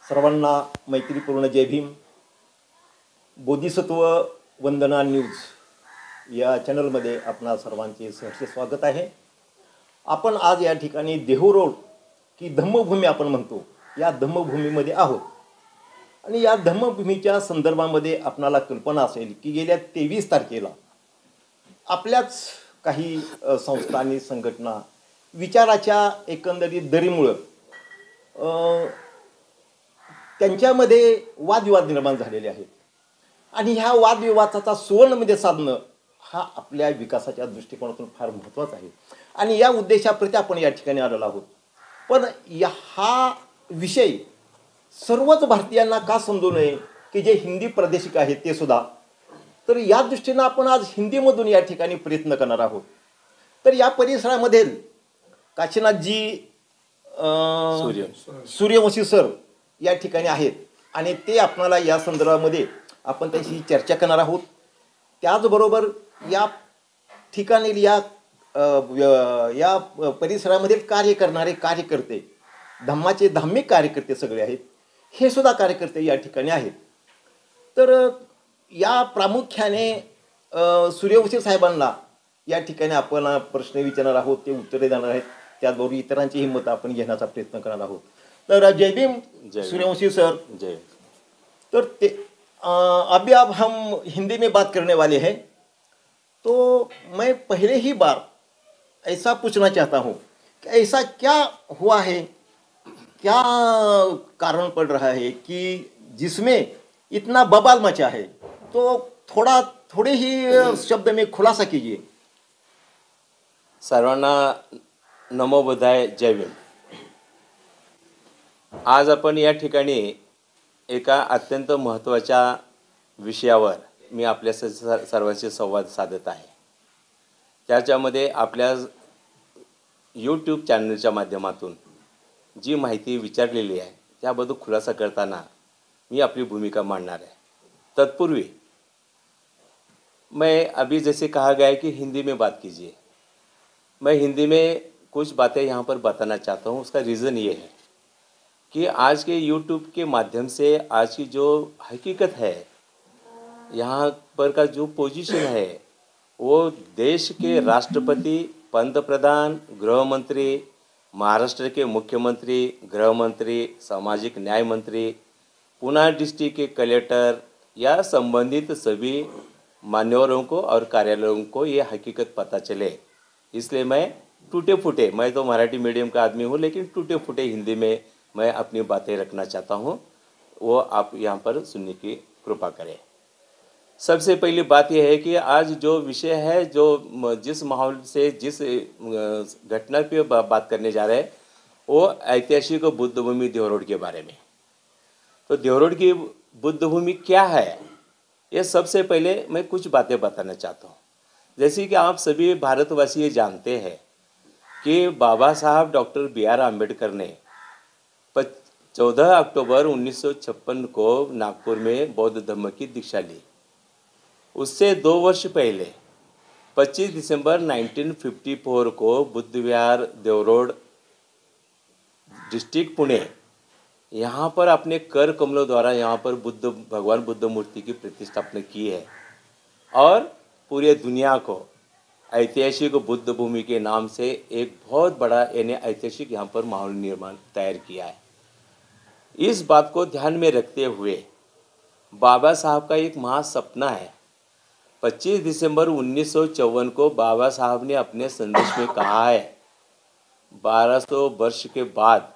सर्वांना मैत्रीपूर्ण जय भीम. बोधिसत्व वंदना न्यूज या चॅनलमध्ये आपणा सर्वांचे सहर्ष स्वागत आहे. आपण आज या ठिकाणी देहू रोड की धम्मभूमी आपण म्हणतो या धम्मभूमीमध्ये आहोत. आणि या धम्मभूमीच्या संदर्भामध्ये आपणाला कल्पना असेल की गेल्या 23 तारखेला आपल्याच काही संस्था आणि संघटना विचाराच्या एकंदरीत दरीमुळं त्यांच्यामध्ये वादविवाद निर्माण झालेले आहेत. आणि ह्या वादविवादाचा सुवर्णमध्ये साधणं हा आपल्या विकासाच्या दृष्टिकोनातून फार महत्त्वाचा आहे. आणि या उद्देशाप्रती आपण या ठिकाणी आलेलो आहोत. पण हा विषय सर्वच भारतीयांना का समजू नये की जे हिंदी प्रादेशिक आहेत ते सुद्धा. तर या दृष्टीनं आपण आज हिंदीमधून या ठिकाणी प्रयत्न करणार आहोत. तर या परिसरामध्ये काशीनाथजी सूर्यवंशी सर या ठिकाणी आहेत आणि ते आपणाला या संदर्भामध्ये आपण त्यांची चर्चा करणार आहोत. त्याचबरोबर या ठिकाणी या परिसरामध्ये कार्य करणारे कार्यकर्ते धम्माचे धार्मिक कार्यकर्ते सगळे आहेत. हे सुद्धा कार्यकर्ते या ठिकाणी आहेत. तर या प्रामुख्याने सूर्यवंशी साहेबांना या ठिकाणी आपण प्रश्न विचारणार आहोत, ते उत्तरे देणार आहेत. त्याचबरोबर इतरांची हिंमत आपण घेण्याचा प्रयत्न करणार आहोत. तर जय भीम सूर्यवंशी सर. जय. तर अभी अब हम हिंदी में बात करने वाले हैं. तो मैं पहले ही बार ऐसा पूछना चाहता हूँ कि ऐसा क्या हुआ है, क्या कारण पड़ रहा है कि जिसमें इतना बवाल मचा है. तो थोड़े ही शब्द में खुलासा कीजिए. सर्वांना नमो बुद्धाय, जय भीम. आज आपण या ठिकाणी एका अत्यंत महत्त्वाच्या विषयावर मी आपल्या सर्वांशी संवाद साधत आहे. त्याच्यामध्ये आपल्या यूट्यूब चॅनलच्या माध्यमातून जी माहिती विचारलेली आहे त्याबद्दल खुलासा करताना मी आपली भूमिका मांडणार आहे. तत्पूर्वी मैं अभी जैसे कहा गया है कि हिंदी में बात कीजिए, मैं हिंदी में कुछ बातें यहाँ पर बताना चाहता हूँ. उसका रीज़न ये है कि आज के यूट्यूब के माध्यम से आज की जो हकीकत है, यहाँ पर का जो पोजीशन है, वो देश के राष्ट्रपति, पंतप्रधान, गृह मंत्री, महाराष्ट्र के मुख्यमंत्री, गृह मंत्री, सामाजिक न्याय मंत्री, पुणे डिस्ट्रिक्ट के कलेक्टर या संबंधित सभी मान्यवरों को और कार्यालयों को ये हकीकत पता चले. इसलिए मैं टूटे फूटे, मैं तो मराठी मीडियम का आदमी हूँ, लेकिन टूटे फूटे हिंदी में मैं अपनी बातें रखना चाहता हूँ. वो आप यहाँ पर सुनने की कृपा करें. सबसे पहली बात यह है कि आज जो विषय है, जो जिस माहौल से जिस घटना पे बात करने जा रहे हैं, वो ऐतिहासिक बुद्धभूमि देहू रोड के बारे में. तो देहू रोड की बुद्धभूमि क्या है, ये सबसे पहले मैं कुछ बातें बताना चाहता हूँ. जैसे कि आप सभी भारतवासी ये जानते हैं कि बाबा साहब डॉक्टर B.R. आम्बेडकर ने 14 अक्टूबर 1956 को नागपुर में बौद्ध धर्म की दीक्षा ली. उससे 2 वर्ष पहले 25 दिसंबर 1954 को बुद्ध विहार देहू रोड डिस्ट्रिक्ट पुणे, यहाँ पर अपने कर कमलों द्वारा यहाँ पर भगवान बुद्ध मूर्ति की प्रतिष्ठापना की है और पूरे दुनिया को ऐतिहासिक बुद्ध भूमि के नाम से एक बहुत बड़ा यानी ऐतिहासिक यहाँ पर माहौल निर्माण तैयार किया है. इस बात को ध्यान में रखते हुए बाबा साहब का एक महासपना है. 25 दिसंबर 1954 को बाबा साहब ने अपने संदेश में कहा है, 1200 वर्ष के बाद,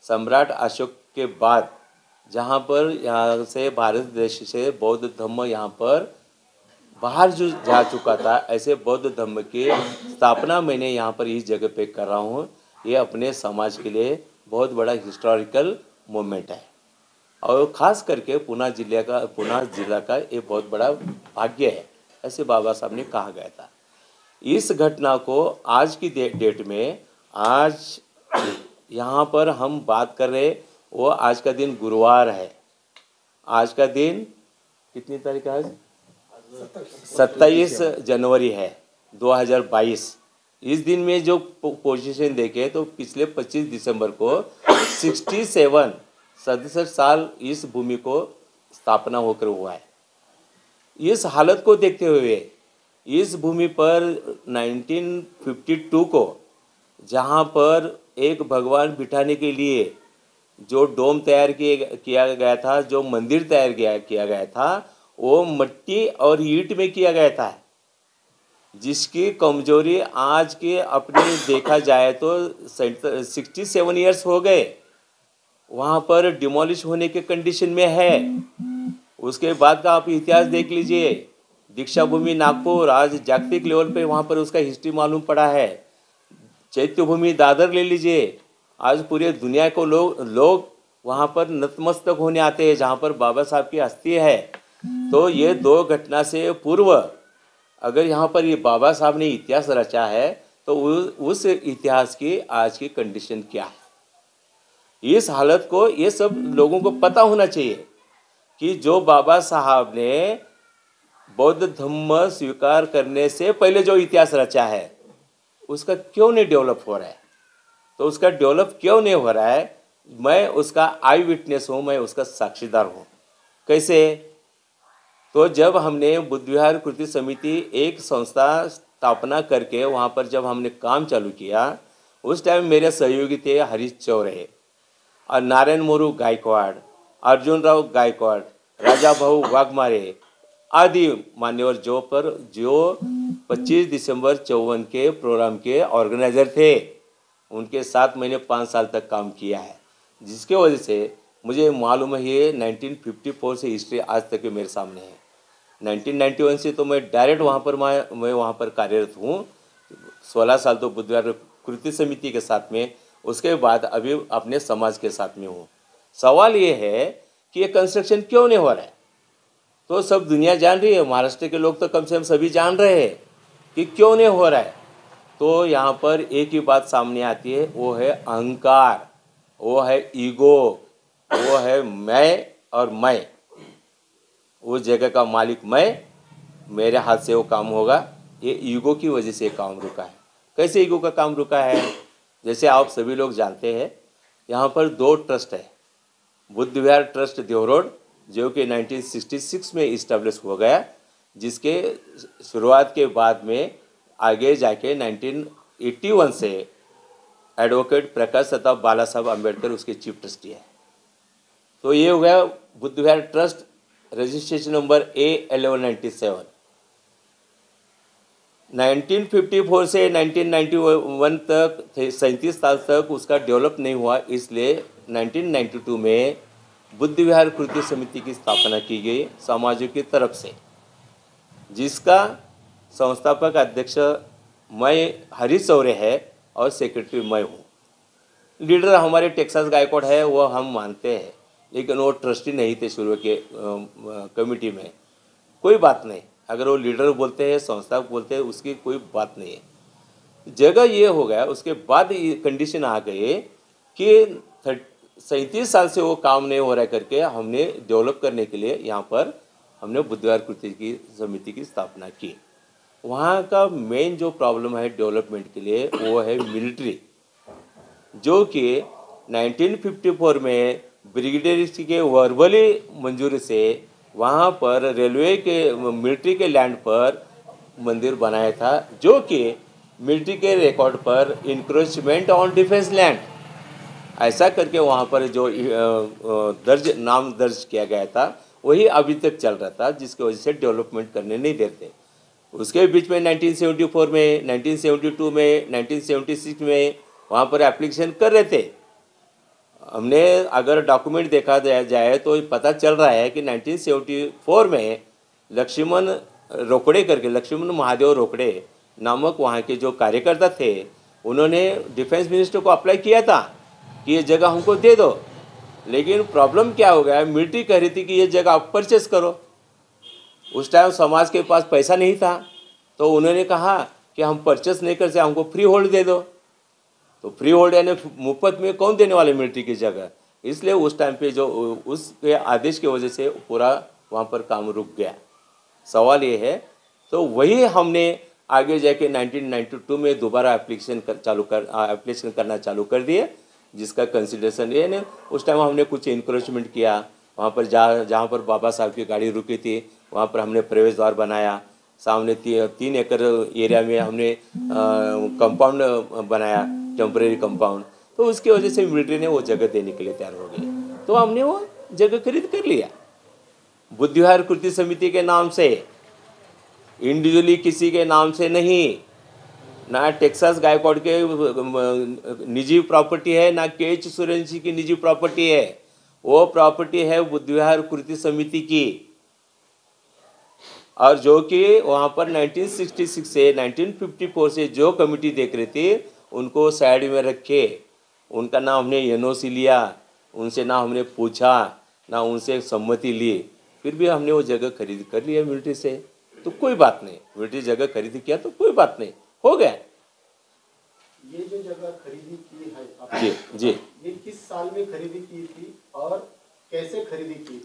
सम्राट अशोक के बाद, जहाँ पर यहाँ से भारत देश से बौद्ध धर्म यहाँ पर बाहर जो जा चुका था, ऐसे बौद्ध धर्म की स्थापना मैंने यहाँ पर इस जगह पे कर रहा हूँ. ये अपने समाज के लिए बहुत बड़ा हिस्टोरिकल मोमेंट है और ख़ास करके पुणे जिला का ये बहुत बड़ा भाग्य है, ऐसे बाबा साहब ने कहा गया था. इस घटना को आज की डेट में आज यहाँ पर हम बात कर रहे, वो आज का दिन गुरुवार है. आज का दिन कितनी तारीख है आज? 27 जनवरी है 2022. इस दिन में जो पोजीशन देखे तो पिछले 25 दिसंबर को 67 साल इस भूमि को स्थापना होकर हुआ है। इस हालत को देखते हुए इस भूमि पर 1952 को जहाँ पर एक भगवान बिठाने के लिए जो डोम तैयार किया गया था, जो मंदिर तैयार किया गया था, वो मिट्टी और ईंट में किया गया था, जिसकी कमजोरी आज के अपने देखा जाए तो 67 ईयर्स हो गए, वहाँ पर डिमोलिश होने के कंडीशन में है। उसके बाद का आप इतिहास देख लीजिए, दीक्षा भूमि नागपुर आज जागतिक लेवल पे वहाँ पर उसका हिस्ट्री मालूम पड़ा है। चैत्य भूमि दादर ले लीजिए, आज पूरे दुनिया को लोग वहाँ पर नतमस्तक होने आते हैं, जहाँ पर बाबा साहब की अस्थि है। तो ये दो घटना से पूर्व अगर यहाँ पर ये बाबा साहब ने इतिहास रचा है तो उस इतिहास की आज की कंडीशन क्या है, इस हालत को ये सब लोगों को पता होना चाहिए कि जो बाबा साहब ने बौद्ध धम्म स्वीकार करने से पहले जो इतिहास रचा है उसका क्यों नहीं डेवलप हो रहा है। तो उसका डेवलप क्यों नहीं हो रहा है, मैं उसका आई विटनेस हूँ, मैं उसका साक्षीदार हूँ। कैसे? तो जब हमने बुद्ध विहार कृति समिति एक संस्था स्थापना करके वहाँ पर जब हमने काम चालू किया, उस टाइम मेरे सहयोगी थे हरीश चौरे और नारायण मोरू गायकवाड़, अर्जुन राव गायकवाड़, राजा भाऊ वाघमारे आदि मान्यवर जो 25 दिसंबर 54 के प्रोग्राम के ऑर्गेनाइजर थे। उनके साथ मैंने 5 साल तक काम किया है, जिसके वजह से मुझे मालूम है ये 1954 से हिस्ट्री आज तक मेरे सामने है। 1991 से तो मैं डायरेक्ट वहाँ पर मैं वहाँ पर कार्यरत हूँ। 16 साल तो बुद्ध विहार कृति समिति के साथ में, उसके बाद अभी अपने समाज के साथ में हूँ। सवाल ये है कि ये कंस्ट्रक्शन क्यों नहीं हो रहा है, तो सब दुनिया जान रही है, महाराष्ट्र के लोग तो कम से कम सभी जान रहे हैं कि क्यों नहीं हो रहा है। तो यहाँ पर एक ही बात सामने आती है, वो है अहंकार, वो है ईगो, वो है मैं और मैं, उस जगह का मालिक मैं, मेरे हाथ से वो काम होगा। ये ईगो की वजह से काम रुका है। कैसे ईगो का काम रुका है? जैसे आप सभी लोग जानते हैं, यहाँ पर 2 ट्रस्ट है। बुद्ध विहार ट्रस्ट देवरोड जो कि 1966 में इस्टेब्लिश हो गया, जिसके शुरुआत के बाद में आगे जाके 1981 से एडवोकेट प्रकाश तथा बाला साहब अम्बेडकर उसके चीफ ट्रस्टी है। तो ये हो गया बुद्ध विहार ट्रस्ट, रजिस्ट्रेशन नंबर A1197। 1954 से 1991 तक 37 साल तक उसका डेवलप नहीं हुआ, इसलिए 1992 में बुद्ध विहार कृति समिति की स्थापना की गई समाजों की तरफ से, जिसका संस्थापक अध्यक्ष मैं हरीश चौरे है और सेक्रेटरी मैं हूँ। लीडर हमारे टेक्सास गायकवाड़ है, वो हम मानते हैं, लेकिन वो ट्रस्टी नहीं थे शुरू के कमेटी में। कोई बात नहीं, अगर वो लीडर बोलते हैं, संस्थापक बोलते हैं, उसकी कोई बात नहीं है। जगह ये हो गया, उसके बाद ये कंडीशन आ गई कि 37 साल से वो काम नहीं हो रहा करके हमने डेवलप करने के लिए यहाँ पर हमने बुद्ध विहार कृति की समिति की स्थापना की। वहाँ का मेन जो प्रॉब्लम है डेवलपमेंट के लिए वो है मिलिट्री, जो कि 1954 में ब्रिगेडियर के वर्बली मंजूरी से वहाँ पर रेलवे के मिलिट्री के लैंड पर मंदिर बनाया था, जो कि मिलिट्री के रिकॉर्ड पर इंक्रोचमेंट ऑन डिफेंस लैंड ऐसा करके वहाँ पर जो नाम दर्ज किया गया था वही अभी तक चल रहा था, जिसकी वजह से डेवलपमेंट करने नहीं देते। उसके बीच में 1974 में, 1972 में, 1976 में वहाँ पर एप्लीकेशन कर रहे थे। हमने अगर डॉक्यूमेंट देखा जाए तो पता चल रहा है कि 1974 में लक्ष्मण रोकड़े करके, लक्ष्मण महादेव रोकड़े नामक वहाँ के जो कार्यकर्ता थे, उन्होंने डिफेंस मिनिस्टर को अप्लाई किया था कि ये जगह हमको दे दो। लेकिन प्रॉब्लम क्या हो गया, मिलिट्री कह रही थी कि ये जगह आप परचेस करो। उस टाइम समाज के पास पैसा नहीं था, तो उन्होंने कहा कि हम परचेस नहीं कर सकते, हमको फ्री होल्ड दे दो। तो फ्री होल्ड यानी मुफ्त में कौन देने वाले मिलिट्री की जगह, इसलिए उस टाइम पे जो उसके आदेश की वजह से पूरा वहाँ पर काम रुक गया। सवाल ये है, तो वही हमने आगे जाके 1992 में दोबारा एप्लीकेशन करना चालू कर दिए, जिसका कंसिडरेशन ये नहीं, उस टाइम हमने कुछ इंक्रोचमेंट किया वहाँ पर, जहाँ पर बाबा साहब की गाड़ी रुकी थी वहाँ पर हमने प्रवेश द्वार बनाया। सामने 3 एकड़ एरिया में हमने कंपाउंड बनाया, टेम्परेरी कंपाउंड। तो उसकी वजह से मिलिट्री ने वो जगह देने के लिए तैयार हो गई, तो हमने वो जगह खरीद कर लिया बुद्ध विहार कृति समिति के नाम से, इंडिविजुअली किसी के नाम से नहीं। ना टेक्सास गायकवाड़ के निजी प्रॉपर्टी है, ना के.एच. सूर्यवंशी की निजी प्रॉपर्टी है, वो प्रॉपर्टी है बुद्ध विहार कृति समिति की। और जो कि वहाँ पर 1966 से 1954 से जो कमेटी देख रही थी उनको साइड में रखे, उनका ना हमने एनओसी लिया, उनसे ना हमने पूछा, ना उनसे सम्मति ली, फिर भी हमने वो जगह खरीद कर लिया मिलिट्री से। तो कोई बात नहीं, मिलिट्री जगह खरीद किया तो कोई बात नहीं, हो गया। ये जो जगह खरीदी की है आपने, जी जी, ये किस साल में खरीदी की थी और कैसे खरीदी की थी?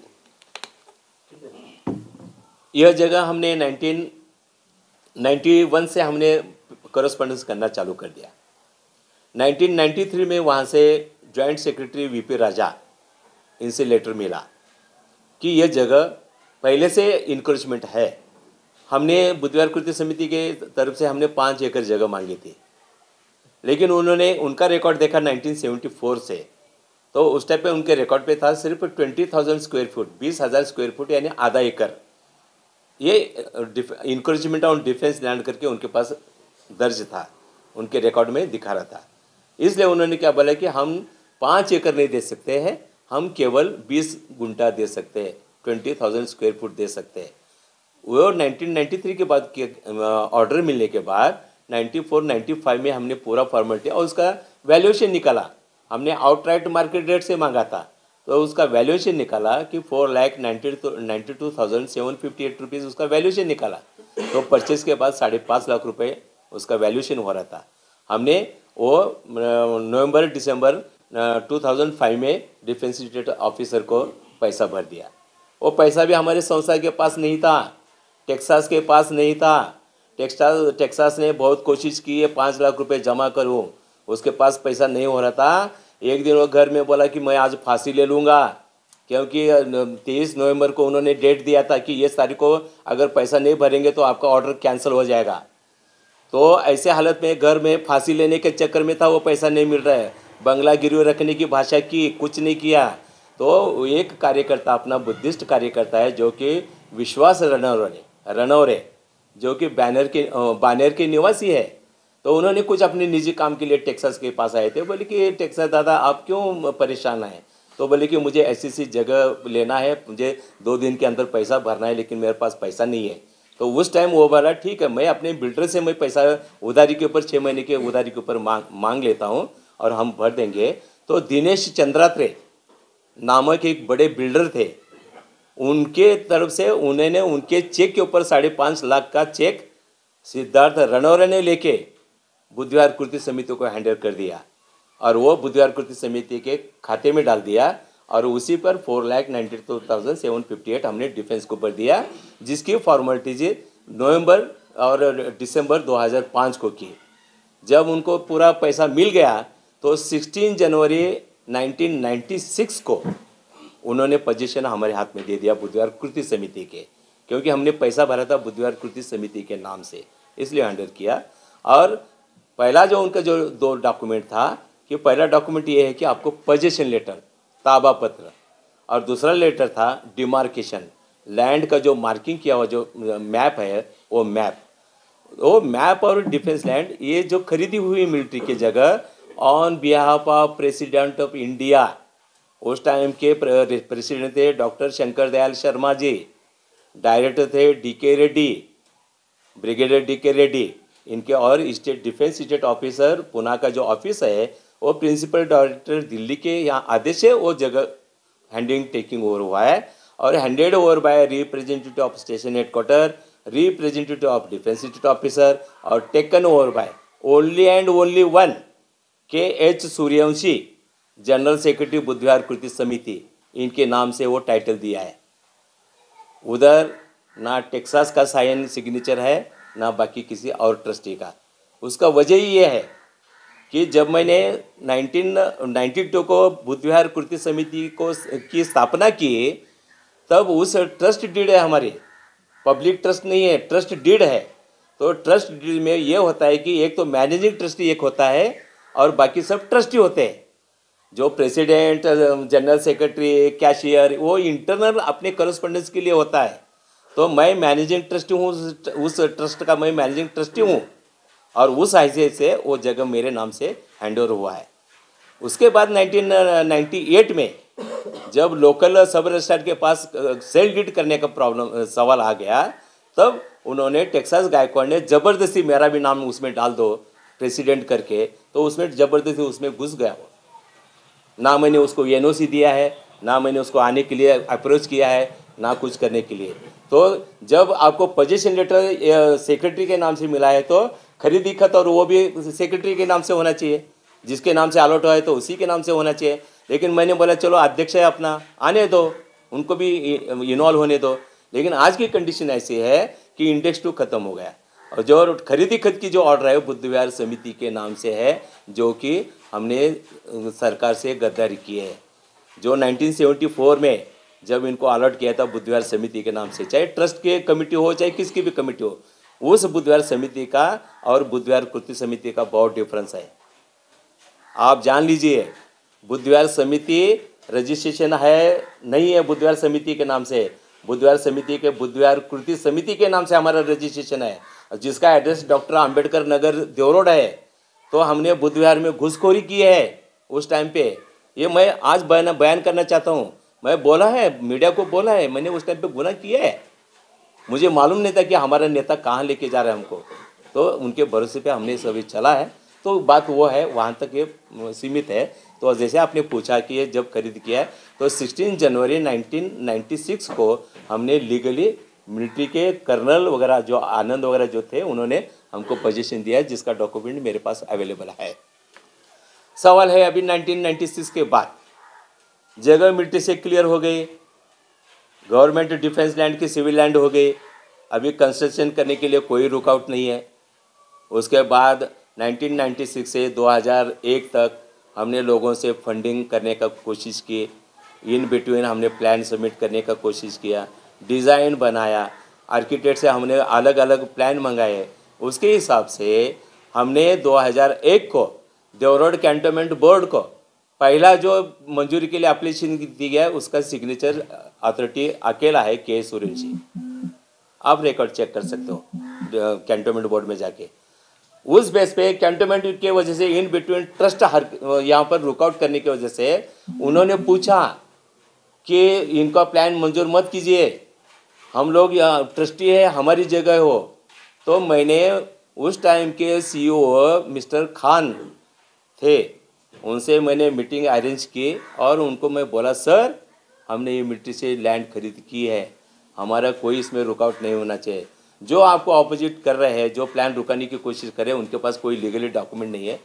ठीक है, यह जगह हमने 1991 से हमने करस्पॉन्डेंस करना चालू कर दिया। 1993 में वहाँ से जॉइंट सेक्रेटरी वीपी राजा, इनसे लेटर मिला कि यह जगह पहले से इंक्रोचमेंट है। हमने बुद्ध विहार कृति समिति के तरफ से हमने 5 एकड़ जगह मांगी थी, लेकिन उन्होंने उनका रिकॉर्ड देखा 1974 से, तो उस टाइम पे उनके रिकॉर्ड पे था सिर्फ 20,000 स्क्वायर फुट, 20,000 स्क्वायर फुट यानी आधा एकड़, ये इंक्रोचमेंट ऑन डिफेंस लैंड करके उनके पास दर्ज था, उनके रिकॉर्ड में दिखा रहा था। इसलिए उन्होंने क्या बोला कि हम 5 एकड़ नहीं दे सकते हैं, हम केवल 20 गुंठा दे सकते हैं, 20,000 स्क्वायर फुट दे सकते हैं। वो 1993 के बाद के ऑर्डर मिलने के बाद 94-95 में हमने पूरा फॉर्मेलिटी और उसका वैल्यूएशन निकाला। हमने आउटराइट मार्केट रेट से मांगा था, तो उसका वैल्यूएशन निकाला कि 4,92,758 रुपीज़ उसका वैल्यूएशन निकाला। तो परचेस के बाद 5.5 लाख रुपए उसका वैल्यूएशन हो रहा था। हमने वो नवंबर-दिसंबर 2005 में डिफेंस स्टेट ऑफिसर को पैसा भर दिया। वो पैसा भी हमारे संस्था के पास नहीं था, टेक्सास के पास नहीं था। टेक्सास ने बहुत कोशिश की है 5 लाख रुपए जमा करूं, उसके पास पैसा नहीं हो रहा था। एक दिन वो घर में बोला कि मैं आज फांसी ले लूँगा, क्योंकि 23 नवंबर को उन्होंने डेट दिया था कि ये तारीख को अगर पैसा नहीं भरेंगे तो आपका ऑर्डर कैंसिल हो जाएगा। तो ऐसे हालत में घर में फांसी लेने के चक्कर में था, वो पैसा नहीं मिल रहा है, बंगला गिरवी रखने की भाषा की, कुछ नहीं किया। तो एक कार्यकर्ता अपना बुद्धिस्ट कार्यकर्ता है जो कि विश्वास रनौरे जो कि बानेर के निवासी है, तो उन्होंने कुछ अपने निजी काम के लिए टेक्सास के पास आए थे। बोले कि टेक्सास दादा आप क्यों परेशान हैं? तो बोले कि मुझे ऐसी जगह लेना है, मुझे 2 दिन के अंदर पैसा भरना है, लेकिन मेरे पास पैसा नहीं है। तो उस टाइम वो बोला ठीक है, मैं अपने बिल्डर से मैं पैसा उधारी के ऊपर 6 महीने के उधारी के ऊपर मांग लेता हूँ और हम भर देंगे। तो दिनेश चंद्रात्रे नामक एक बड़े बिल्डर थे, उनके तरफ से उन्होंने उनके चेक के ऊपर 5.5 लाख का चेक सिद्धार्थ रनौरे ने लेके बुद्ध विहार कृति समिति को हैंडल कर दिया और वो बुद्ध विहार कृति समिति के खाते में डाल दिया और उसी पर 4,92,758 हमने डिफेंस को भर दिया, जिसकी फॉर्मेलिटीज नवंबर और दिसंबर 2005 को की। जब उनको पूरा पैसा मिल गया तो 16 जनवरी 1996 को उन्होंने पोजीशन हमारे हाथ में दे दिया बुद्ध विहार कृति समिति के, क्योंकि हमने पैसा भरा था बुद्ध विहार कृति समिति के नाम से, इसलिए हैंडल किया। और पहला जो उनका जो 2 डॉक्यूमेंट था कि पहला डॉक्यूमेंट ये है कि आपको पोजीशन लेटर, ताबा पत्र, और दूसरा लेटर था डिमार्केशन, लैंड का जो मार्किंग किया हुआ जो मैप है वो मैप और डिफेंस लैंड, ये जो खरीदी हुई मिलिट्री की जगह on behalf of president of India, उस टाइम के प्रेसिडेंट थे डॉक्टर शंकर दयाल शर्मा जी, डायरेक्टर थे DK. Reddy, brigadier DK. Reddy इनके, और state defence state officer Pune का जो ऑफिस है वो प्रिंसिपल डायरेक्टर दिल्ली के यहाँ आदेश है वो जगह हैंडिंग टेकिंग ओवर हुआ है और handed over by representative of station headquarter, representative of defence state officer और taken over by only and only one K H. Suryavanshi, general secretary Buddha Vihar Kriti Samiti, इनके नाम से वो टाइटल दिया है। उधर ना टेक्सास का साइन सिग्नेचर है ना बाकी किसी और ट्रस्टी का। उसका वजह ही ये है कि जब मैंने 1992 को बुद्ध विहार कृति समिति को की स्थापना की, तब उस ट्रस्ट डीड है हमारी, पब्लिक ट्रस्ट नहीं है, ट्रस्ट डीड है। तो ट्रस्ट डीड में ये होता है कि एक तो मैनेजिंग ट्रस्टी एक होता है और बाकी सब ट्रस्टी होते हैं। जो प्रेसिडेंट, जनरल सेक्रेटरी, कैशियर, वो इंटरनल अपने करस्पॉन्डेंस के लिए होता है। तो मैं मैनेजिंग ट्रस्टी हूँ, उस ट्रस्ट का मैं मैनेजिंग ट्रस्टी हूँ और उस हैसियत से वो जगह मेरे नाम से हैंडओवर हुआ है। उसके बाद 1998 में जब लोकल सब रजिस्ट्रार के पास सेल डीड करने का सवाल आ गया, तब उन्होंने टेक्सास गायकवाड़ ने ज़बरदस्ती मेरा भी नाम उसमें डाल दो प्रेसिडेंट करके, तो उसमें ज़बरदस्ती उसमें घुस गया वो। ना मैंने उसको एनओसी दिया है, ना मैंने उसको आने के लिए अप्रोच किया है, ना कुछ करने के लिए। तो जब आपको पोजीशन लेटर सेक्रेटरी के नाम से मिला है तो खरीदी खत और वो भी सेक्रेटरी के नाम से होना चाहिए, जिसके नाम से अलॉट हुआ है तो उसी के नाम से होना चाहिए। लेकिन मैंने बोला चलो अध्यक्ष है अपना, आने दो, उनको भी इन्वॉल्व होने दो। लेकिन आज की कंडीशन ऐसी है कि इंडेक्स 2 खत्म हो गया और जो खरीदी खत की जो ऑर्डर है बुद्ध विहार समिति के नाम से है, जो कि हमने सरकार से गद्दारी की है। जो 1974 में जब इनको अलॉट किया था बुद्ध विहार समिति के नाम से, चाहे ट्रस्ट के कमेटी हो चाहे किसकी भी कमेटी हो, उस बुद्ध विहार समिति का और बुद्ध विहार कृति समिति का बहुत डिफरेंस है। आप जान लीजिए, बुद्ध विहार समिति रजिस्ट्रेशन है नहीं है बुद्ध विहार समिति के नाम से, बुद्ध विहार समिति के बुद्ध विहार कृति समिति के नाम से हमारा रजिस्ट्रेशन है, जिसका एड्रेस डॉक्टर अंबेडकर नगर देवरोड है। तो हमने बुद्ध विहार में घुसखोरी की है उस टाइम पे। ये मैं आज बयान करना चाहता हूँ। मैं बोला है, मीडिया को बोला है, मैंने उस टाइम पे गुनाह किया है। मुझे मालूम नहीं था कि हमारा नेता कहाँ लेके जा रहा है हमको, तो उनके भरोसे पे हमने सभी चला है। तो बात वो है, वहाँ तक ये सीमित है। तो जैसे आपने पूछा कि ये जब खरीद किया है, तो 16 जनवरी 1996 को हमने लीगली मिलिट्री के कर्नल वगैरह जो आनंद वगैरह जो थे, उन्होंने हमको पोजीशन दिया है, जिसका डॉक्यूमेंट मेरे पास अवेलेबल है। सवाल है अभी 1996 के बाद जगह मिलिट्री से क्लियर हो गई, गवर्नमेंट डिफेंस लैंड की सिविल लैंड हो गई, अभी कंस्ट्रक्शन करने के लिए कोई रुकावट नहीं है। उसके बाद 1996 से 2001 तक हमने लोगों से फंडिंग करने का कोशिश की, इन बिटवीन हमने प्लान सबमिट करने का कोशिश किया, डिज़ाइन बनाया, आर्किटेक्ट से हमने अलग अलग प्लान मंगाए। उसके हिसाब से हमने 2001 को देवरोड कैंटोनमेंट बोर्ड को पहला जो मंजूरी के लिए एप्लीकेशन दी गया, उसका सिग्नेचर अथॉरिटी अकेला है के सुरेश जी। आप रिकॉर्ड चेक कर सकते हो कैंटोनमेंट बोर्ड में जाके। उस बेस पे कैंटोनमेंट के वजह से इन बिटवीन ट्रस्ट यहाँ पर रुकआउट करने की वजह से उन्होंने पूछा कि इनका प्लान मंजूर मत कीजिए, हम लोग यहाँ ट्रस्टी है, हमारी जगह हो। तो मैंने उस टाइम के सीईओ मिस्टर खान थे, उनसे मैंने मीटिंग अरेंज की और उनको मैं बोला, सर हमने ये मिलिट्री से लैंड खरीद की है, हमारा कोई इसमें रुकावट नहीं होना चाहिए। जो आपको ऑपोजिट कर रहे हैं, जो प्लान रुकाने की कोशिश कर रहे हैं, उनके पास कोई लीगली डॉक्यूमेंट नहीं है।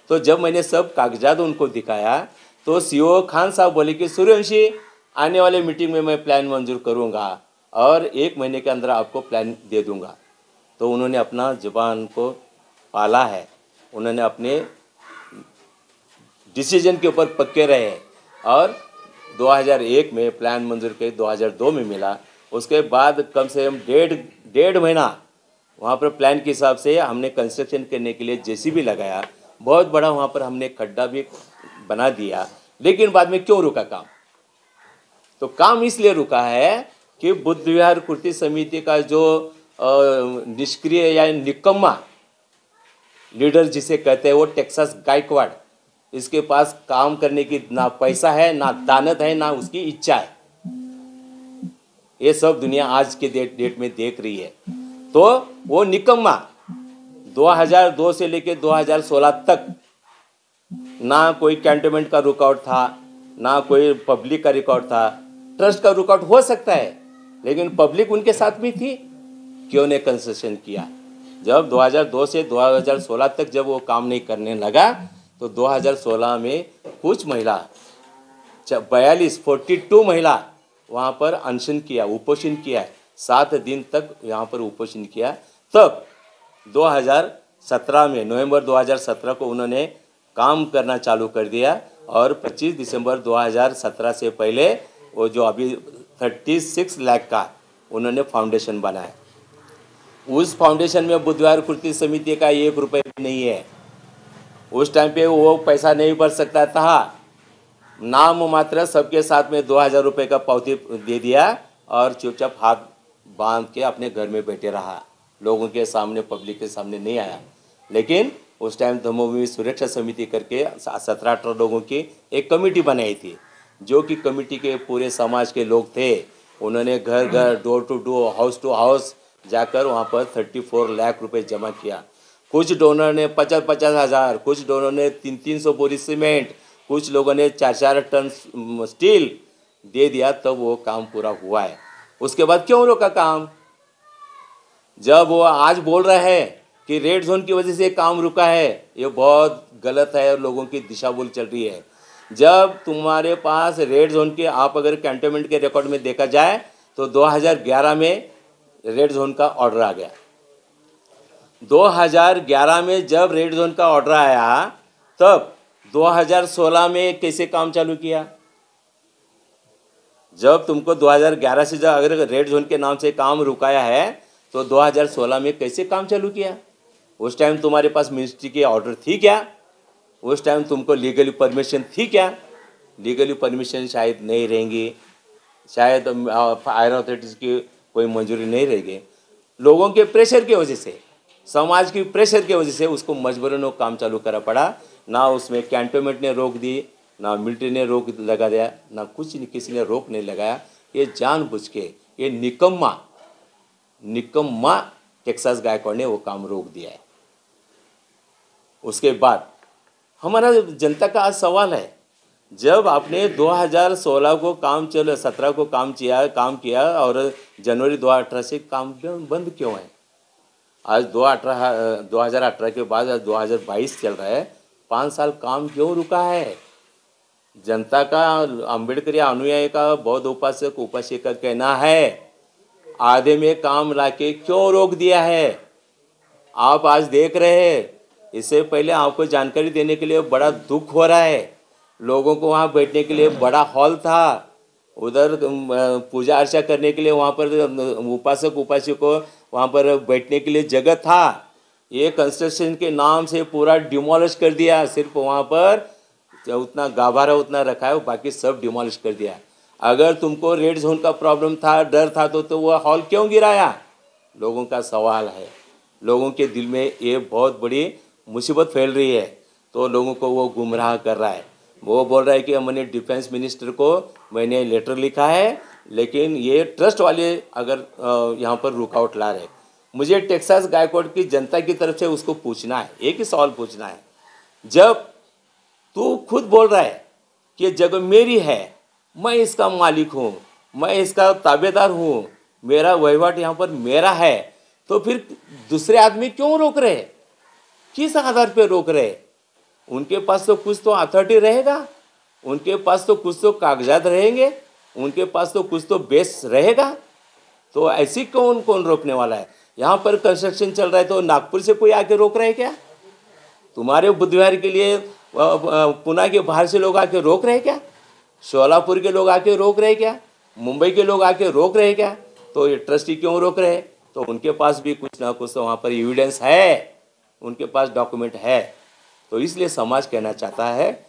तो जब मैंने सब कागजात उनको दिखाया तो सीईओ खान साहब बोले कि सूर्यवंशी, आने वाले मीटिंग में मैं प्लान मंजूर करूँगा और 1 महीने के अंदर आपको प्लान दे दूँगा। तो उन्होंने अपना ज़बान को पाला है, उन्होंने अपने डिसीजन के ऊपर पक्के रहे और 2001 में प्लान मंजूर के 2002 में मिला। उसके बाद कम से कम डेढ़ महीना वहाँ पर प्लान के हिसाब से हमने कंस्ट्रक्शन करने के लिए जेसीबी लगाया, बहुत बड़ा वहाँ पर हमने खड्डा भी बना दिया। लेकिन बाद में क्यों रुका काम? तो काम इसलिए रुका है कि बुद्ध विहार कृति समिति का जो निष्क्रिय या निकम्मा लीडर जिसे कहते हैं, वो टेक्सास गायकवाड़, इसके पास काम करने की ना पैसा है, ना दानत है, ना उसकी इच्छा है। ये सब दुनिया आज के डेट में देख रही है। तो वो निकम्मा 2002 से लेकर 2016 तक ना कोई कैंटोनमेंट का रुकावट था, ना कोई पब्लिक का रिकॉर्ड था। ट्रस्ट का रुकावट हो सकता है, लेकिन पब्लिक उनके साथ भी थी, क्यों ने कंसेशन किया? जब 2002 से 2016 तक जब वो काम नहीं करने लगा, तो 2016 में कुछ महिला 42 महिला वहाँ पर अनशन किया, उपोषण किया, 7 दिन तक यहाँ पर उपोषण किया। तब 2017 में, नवंबर 2017 को उन्होंने काम करना चालू कर दिया और 25 दिसंबर 2017 से पहले वो जो अभी 36 लाख का उन्होंने फाउंडेशन बनाया। उस फाउंडेशन में बुधवार कृति समिति का 1 रुपये भी नहीं है। उस टाइम पे वो पैसा नहीं भर सकता था, नाम मात्र सबके साथ में 2000 रुपये का पावती दे दिया और चुपचाप हाथ बांध के अपने घर में बैठे रहा, लोगों के सामने पब्लिक के सामने नहीं आया। लेकिन उस टाइम धम्मभूमि सुरक्षा समिति करके 17-18 लोगों की एक कमेटी बनाई थी, जो कि कमेटी के पूरे समाज के लोग थे। उन्होंने घर घर, door to door, house to house जाकर वहाँ पर 34 लाख रुपए जमा किया। कुछ डोनर ने 50-50 हज़ार, कुछ डोनर ने 300 बोरी सीमेंट, कुछ लोगों ने 4-4 टन स्टील दे दिया, तब वो काम पूरा हुआ है। उसके बाद क्यों रोका काम? जब वो आज बोल रहा है कि रेड जोन की वजह से काम रुका है, ये बहुत गलत है और लोगों की दिशा भूल चल रही है। जब तुम्हारे पास रेड जोन के, आप अगर कैंटोनमेंट के रिकॉर्ड में देखा जाए तो 2011 में रेड जोन का ऑर्डर आ गया। 2011 में जब रेड जोन का ऑर्डर आया, तब 2016 में कैसे काम चालू किया? जब तुमको 2011 से जब अगर रेड जोन के नाम से काम रुकाया है तो 2016 में कैसे काम चालू किया? उस टाइम तुम्हारे पास मिनिस्ट्री की ऑर्डर थी क्या? उस टाइम तुमको लीगली परमिशन थी क्या? लीगली परमिशन शायद नहीं रहेंगी, शायद हायर अथॉरिटीज़ की कोई मंजूरी नहीं रहेगी। लोगों के प्रेशर की वजह से, समाज की प्रेशर की वजह से उसको मजबूरन काम चालू करना पड़ा। ना उसमें कैंटोनमेंट ने रोक दी, ना मिलिट्री ने रोक लगा दिया, ना कुछ नहीं, किसी ने रोक नहीं लगाया। ये जानबूझ के ये निकम्मा टेक्सास गायकवाड़ ने वो काम रोक दिया है। उसके बाद हमारा जनता का आज सवाल है, जब आपने 2016 को काम 17 को काम किया और जनवरी 2018 से काम बंद क्यों है? आज 2018 के बाद आज 2022 चल रहा है, 5 साल काम क्यों रुका है? जनता का, अम्बेडकर या अनुयायी का, बौद्ध उपासक उपासिका का कहना है, आधे में काम लाके क्यों रोक दिया है? आप आज देख रहे हैं, इससे पहले आपको जानकारी देने के लिए बड़ा दुख हो रहा है। लोगों को वहाँ बैठने के लिए बड़ा हॉल था, उधर पूजा अर्चा करने के लिए वहाँ पर उपासक उपासिका को वहाँ पर बैठने के लिए जगह था। ये कंस्ट्रक्शन के नाम से पूरा डिमोलिश कर दिया। सिर्फ वहाँ पर उतना गाभारा उतना रखा है, बाकी सब डिमोलिश कर दिया। अगर तुमको रेड जोन का प्रॉब्लम था, डर था, तो वह हॉल क्यों गिराया? लोगों का सवाल है। लोगों के दिल में ये बहुत बड़ी मुसीबत फैल रही है, तो लोगों को वो गुमराह कर रहा है। वो बोल रहा है कि मैंने डिफेंस मिनिस्टर को मैंने लेटर लिखा है, लेकिन ये ट्रस्ट वाले अगर यहाँ पर रुकावट ला रहे। मुझे टेक्सास गायकवाड़ की जनता की तरफ से उसको पूछना है, एक ही सवाल पूछना है। जब तू खुद बोल रहा है कि ये जगह मेरी है, मैं इसका मालिक हूँ, मैं इसका ताबेदार हूँ, मेरा वहीवाट यहाँ पर मेरा है, तो फिर दूसरे आदमी क्यों रोक रहे? किस आधार पे रोक रहे? उनके पास तो कुछ तो अथॉरिटी रहेगा, उनके पास तो कुछ तो कागजात रहेंगे, उनके पास तो कुछ तो बेस रहेगा। तो ऐसी कौन रोकने वाला है? यहाँ पर कंस्ट्रक्शन चल रहा है तो नागपुर से कोई आके रोक रहे क्या? तुम्हारे बुधवार के लिए पुणे के बाहर से लोग आके रोक रहे क्या? शोलापुर के लोग आके रोक रहे क्या? मुंबई के लोग आके रोक रहे क्या? तो ये ट्रस्टी क्यों रोक रहे? तो उनके पास भी कुछ ना कुछ तो वहाँ पर एविडेंस है, उनके पास डॉक्यूमेंट है। तो इसलिए समाज कहना चाहता है।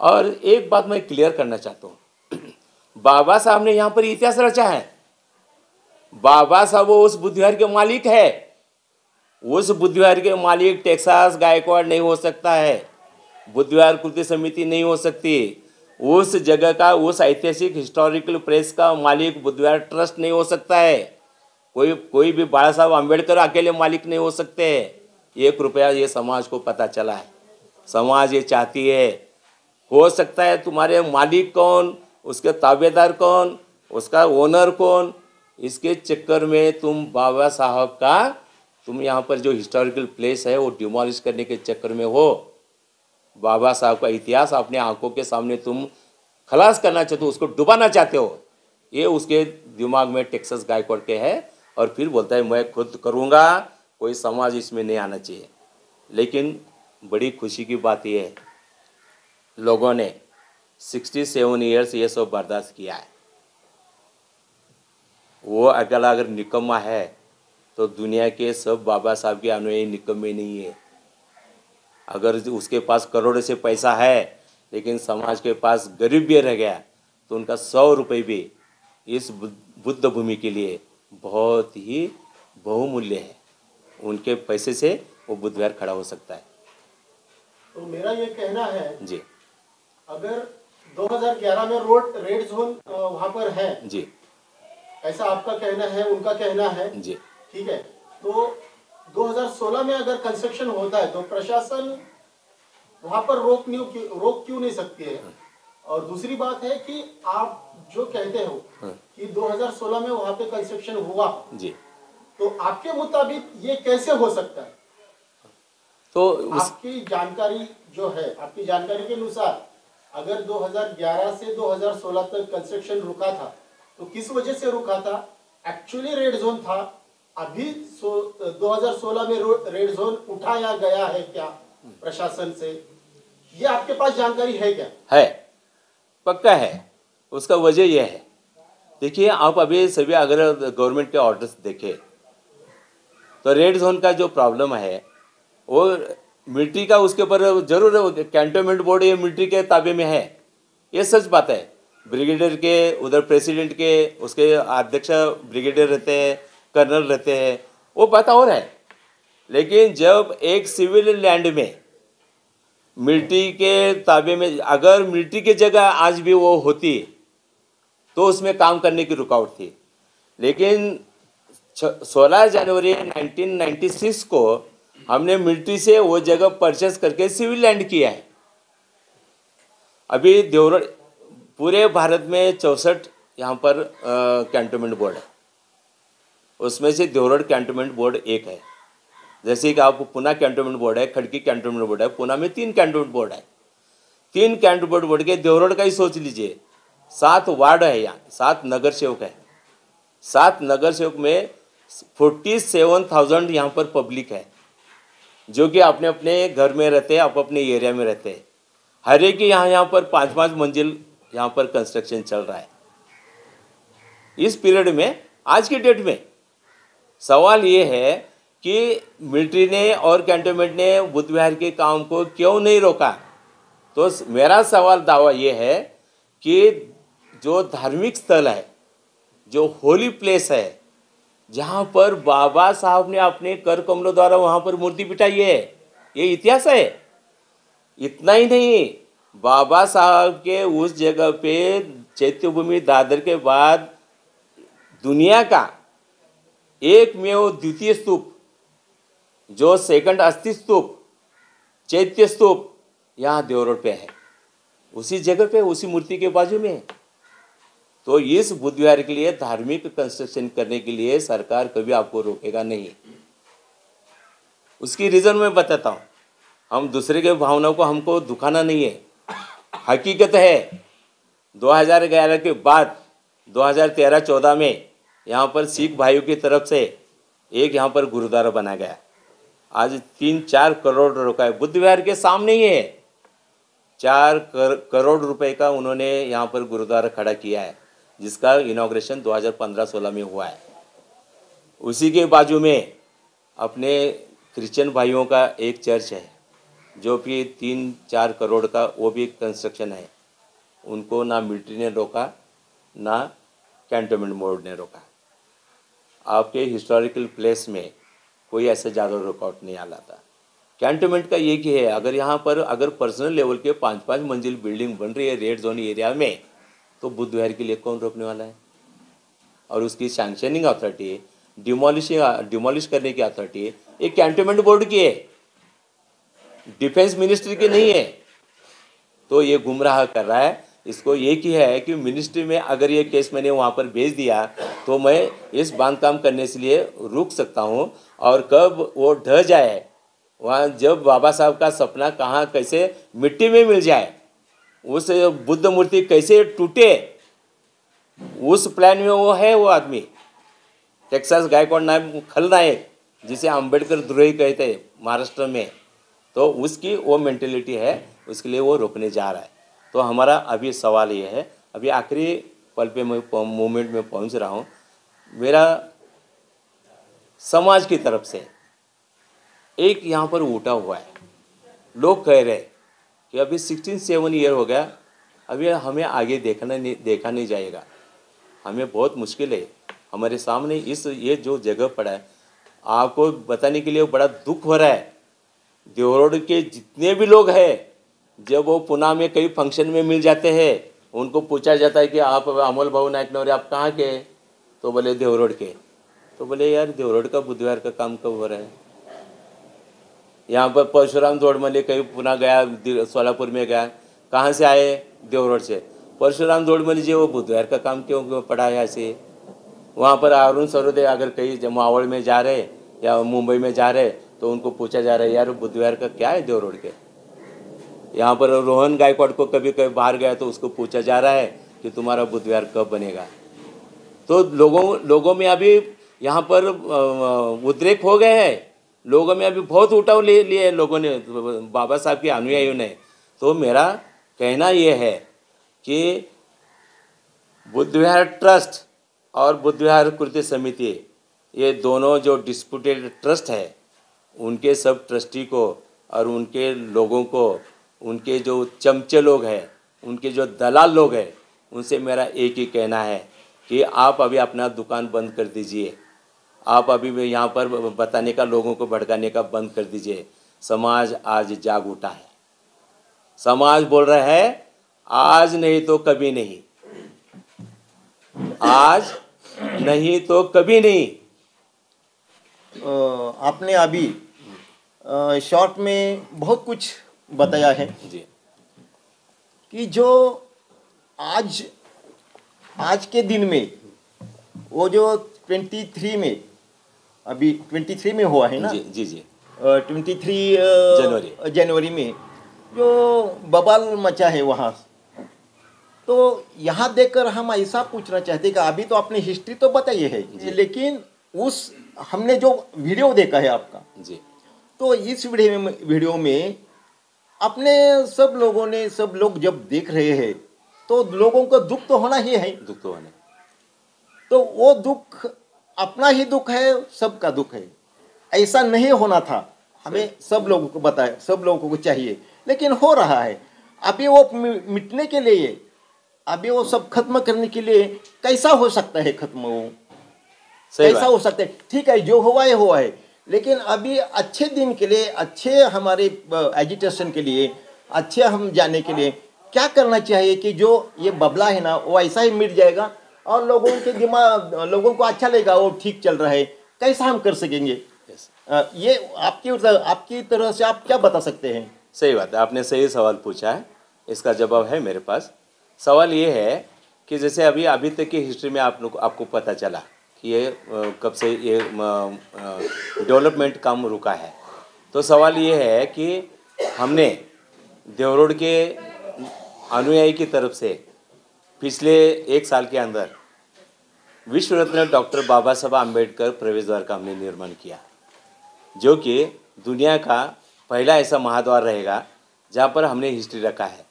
और एक बात मैं क्लियर करना चाहता हूँ, बाबा साहब ने यहाँ पर इतिहास रचा है। बाबा साहब वो उस बुधवार के मालिक है। उस बुधवार के मालिक टेक्सास गायकवाड़ नहीं हो सकता है, बुधवार कृति समिति नहीं हो सकती। उस जगह का, उस ऐतिहासिक हिस्टोरिकल प्लेस का मालिक बुधवार ट्रस्ट नहीं हो सकता है। कोई भी बाबा साहब अम्बेडकर अकेले मालिक नहीं हो सकते। 1 रुपया ये समाज को पता चला है। समाज ये चाहती है, हो सकता है तुम्हारे मालिक कौन, उसके ताबेदार कौन, उसका ओनर कौन, इसके चक्कर में तुम बाबा साहब का, तुम यहाँ पर जो हिस्टोरिकल प्लेस है वो डिमोलिश करने के चक्कर में हो। बाबा साहब का इतिहास अपने आंखों के सामने तुम खलास करना चाहते हो, उसको डुबाना चाहते हो। ये उसके दिमाग में टेक्सास गायकवाड़ के है। और फिर बोलता है मैं खुद करूँगा, कोई समाज इसमें नहीं आना चाहिए। लेकिन बड़ी खुशी की बात यह है, लोगों ने 67 ईयर्स ये सब बर्दाश्त किया है। वो अकेला अगर निकम्मा है तो दुनिया के सब बाबा साहब के अनुयायी निकम्मे नहीं है। अगर उसके पास करोड़ों से पैसा है लेकिन समाज के पास गरीब भी रह गया तो उनका 100 रुपये भी इस बुद्ध भूमि के लिए बहुत ही बहुमूल्य है। उनके पैसे से वो बुद्ध विहार खड़ा हो सकता है। तो मेरा ये कहना है जी अगर 2011 में रेड जोन वहाँ पर है, जी ऐसा आपका कहना है, उनका कहना है, जी ठीक है, तो 2016 में अगर कंस्ट्रक्शन होता है तो प्रशासन वहाँ पर रोक क्यों नहीं सकती है? और दूसरी बात है कि आप जो कहते हो कि 2016 में वहाँ पे कंस्ट्रक्शन हुआ जी, तो आपके मुताबिक ये कैसे हो सकता है? तो आपकी जानकारी जो है, आपकी जानकारी के अनुसार अगर 2011 से 2016 तक कंस्ट्रक्शन रुका था तो किस वजह से रुका था? एक्चुअली रेड जोन था, अभी 2016 में रेड जोन उठाया गया है क्या प्रशासन से? ये आपके पास जानकारी है क्या? है, पक्का है। उसका वजह यह है, देखिए आप अभी सभी अगर गवर्नमेंट के ऑर्डर्स देखें तो रेड जोन का जो प्रॉब्लम है वो मिलिट्री का, उसके ऊपर जरूर कैंटोनमेंट बोर्ड ये मिलिट्री के ताबे में है, ये सच बात है। ब्रिगेडियर के उधर प्रेसिडेंट के उसके अध्यक्ष ब्रिगेडियर रहते हैं, कर्नल रहते हैं, वो बात और है। लेकिन जब एक सिविल लैंड में मिलिट्री के ताबे में, अगर मिलिट्री की जगह आज भी वो होती तो उसमें काम करने की रुकावट थी। लेकिन 16 जनवरी 1996 को हमने मिलिट्री से वो जगह परचेस करके सिविल लैंड किया है। अभी देवगढ़ पूरे भारत में 64 यहाँ पर कैंटोनमेंट बोर्ड है, उसमें से देवगढ़ कैंटोनमेंट बोर्ड एक है। जैसे कि आप पुणे कैंटोनमेंट बोर्ड है, खड़की कैंटोनमेंट बोर्ड है, पुणे में 3 कैंटोनमेंट बोर्ड है। 3 कैंटोनमेंट बोर्ड के देवगढ़ का ही सोच लीजिए, 7 वार्ड है, यहाँ 7 नगर सेवक है। 7 नगर सेवक में 47,000 यहाँ पर पब्लिक है जो कि अपने अपने घर में रहते हैं, आप अपने एरिया में रहते हैं। हर एक की यहाँ पर 5-5 मंजिल यहाँ पर कंस्ट्रक्शन चल रहा है। इस पीरियड में, आज की डेट में सवाल ये है कि मिलिट्री ने और कैंटोनमेंट ने बुद्ध विहार के काम को क्यों नहीं रोका? तो मेरा सवाल दावा ये है कि जो धार्मिक स्थल है, जो होली प्लेस है, जहाँ पर बाबा साहब ने अपने कर कमलों द्वारा वहाँ पर मूर्ति बिठाई है, ये इतिहास है। इतना ही नहीं, बाबा साहब के उस जगह पे चैत्य भूमि दादर के बाद दुनिया का एकमेव द्वितीय स्तूप, जो सेकंड अस्थि स्तूप, चैत्य स्तूप, यहाँ देव रोड पे है, उसी जगह पे, उसी मूर्ति के बाजू में है। तो इस बुद्ध विहार के लिए धार्मिक कंस्ट्रक्शन करने के लिए सरकार कभी आपको रोकेगा नहीं। उसकी रीज़न मैं बताता हूँ। हम दूसरे के भावनाओं को हमको दुखाना नहीं है, हकीकत है। 2011 के बाद 2013-14 में यहाँ पर सिख भाइयों की तरफ से एक यहाँ पर गुरुद्वारा बना गया। आज 3-4 करोड़ रुपए बुद्ध विहार के सामने ही है, 4 करोड़ रुपए का उन्होंने यहाँ पर गुरुद्वारा खड़ा किया है, जिसका इनॉग्रेशन 2015-16 में हुआ है। उसी के बाजू में अपने क्रिश्चियन भाइयों का एक चर्च है जो कि 3-4 करोड़ का, वो भी कंस्ट्रक्शन है। उनको ना मिलिट्री ने रोका, ना कैंटोनमेंट बोर्ड ने रोका। आपके हिस्टोरिकल प्लेस में कोई ऐसे ज़्यादा रुकावट नहीं आ था। कैंटोनमेंट का एक ही है, अगर यहाँ पर अगर पर्सनल लेवल के 5-5 मंजिल बिल्डिंग बन रही है रेड जोन एरिया में, तो बुद्ध विहार के लिए कौन रोकने वाला है? और उसकी सैंक्शनिंग अथॉरिटी, डिमोलिश करने की अथॉरिटी एक कैंटोनमेंट बोर्ड की है, डिफेंस मिनिस्ट्री की नहीं है। तो ये गुमराह कर रहा है। इसको एक ही है कि मिनिस्ट्री में अगर ये केस मैंने वहाँ पर भेज दिया तो मैं इस बांधकाम करने से लिए रुक सकता हूँ, और कब वो ढह जाए, वहाँ जब बाबा साहब का सपना कहाँ कैसे मिट्टी में मिल जाए, उस बुद्ध मूर्ति कैसे टूटे, उस प्लान में वो है। वो आदमी टेक्सास गायकवाड़ नाम खलनायक, जिसे अंबेडकर द्रोही कहते हैं महाराष्ट्र में, तो उसकी वो मेंटेलिटी है, उसके लिए वो रोकने जा रहा है। तो हमारा अभी सवाल ये है, अभी आखिरी पल पे मैं मोमेंट में पहुंच रहा हूँ, मेरा समाज की तरफ से एक यहाँ पर उठा हुआ है। लोग कह रहे हैं कि अभी 16-7 ईयर हो गया, अभी हमें आगे देखा नहीं जाएगा, हमें बहुत मुश्किल है। हमारे सामने ये जो जगह पड़ा है, आपको बताने के लिए बड़ा दुख हो रहा है। देवरोड के जितने भी लोग हैं, जब वो पुणे में कई फंक्शन में मिल जाते हैं, उनको पूछा जाता है कि आप अमोल भाऊ नायकनवरे आप कहाँ के, तो बोले देवरोड के। तो बोले यार देवरोड का बुधवार का काम कब हो रहा है? यहाँ पर परशुराम दौड़मले कहीं पुणे गया, सोलापुर में गया, कहाँ से आए? देवरोड से। परशुराम दौड़मले जी वो बुधवार का काम क्यों पड़ा है ऐसे? वहाँ पर अरुण सरोदे अगर कहीं मावड़ में जा रहे या मुंबई में जा रहे तो उनको पूछा जा रहा है यार बुधवार का क्या है देवरोड के? यहाँ पर रोहन गायकवाड़ को कभी कभी बाहर गया तो उसको पूछा जा रहा है कि तुम्हारा बुधवार कब बनेगा? तो लोगों में अभी यहाँ पर उद्रेक हो गए हैं, लोगों में अभी बहुत उठाव ले लिए लोगों ने, बाबा साहब के अनुयायियों ने। तो मेरा कहना ये है कि बुद्ध विहार ट्रस्ट और बुद्ध विहार कृत्य समिति, ये दोनों जो डिस्प्यूटेड ट्रस्ट है, उनके सब ट्रस्टी को और उनके लोगों को, उनके जो चमचे लोग हैं, उनके जो दलाल लोग हैं, उनसे मेरा एक ही कहना है कि आप अभी अपना दुकान बंद कर दीजिए। आप अभी भी यहाँ पर बताने का, लोगों को भड़काने का बंद कर दीजिए। समाज आज जाग उठा है, समाज बोल रहा है आज नहीं तो कभी नहीं, आज नहीं तो कभी नहीं। आपने अभी शॉर्ट में बहुत कुछ बताया है जी कि जो आज के दिन में वो जो 23 में, अभी 23 में हुआ है ना? जी जी जी 23 जनवरी में जो बवाल मचा है वहाँ, तो यहाँ देखकर हम ऐसा पूछना चाहते हैं कि अभी तो आपने हिस्ट्री तो बताई है, लेकिन उस हमने जो वीडियो देखा है आपका जी, तो इस वीडियो में अपने सब लोगों ने, सब लोग जब देख रहे हैं तो लोगों को दुख तो होना ही है। दुख तो होने, तो वो दुख अपना ही दुख है, सबका दुख है, ऐसा नहीं होना था। हमें सब लोगों को बताया, सब लोगों को चाहिए, लेकिन हो रहा है। अभी वो मिटने के लिए, अभी वो सब खत्म करने के लिए कैसा हो सकता है खत्म? वो कैसा हो सकता है? ठीक है, जो हुआ है, लेकिन अभी अच्छे दिन के लिए, अच्छे हमारे एजुटेशन के लिए, अच्छे हम जाने के लिए क्या करना चाहिए कि जो ये बबला है ना वो ऐसा ही मिट जाएगा और लोगों के दिमाग, लोगों को अच्छा लगेगा, वो ठीक चल रहा है। कैसा हम कर सकेंगे? ये आपकी तरह से आप क्या बता सकते हैं? सही बात है, आपने सही सवाल पूछा है, इसका जवाब है मेरे पास। सवाल ये है कि जैसे अभी तक की हिस्ट्री में आपको पता चला कि ये कब से ये डेवलपमेंट काम रुका है। तो सवाल ये है कि हमने देवरोड के अनुयायी की तरफ से पिछले 1 साल के अंदर विश्व रत्न डॉक्टर बाबा साहब आम्बेडकर प्रवेश द्वार का हमने निर्माण किया, जो कि दुनिया का पहला ऐसा महाद्वार रहेगा जहाँ पर हमने हिस्ट्री रखा है।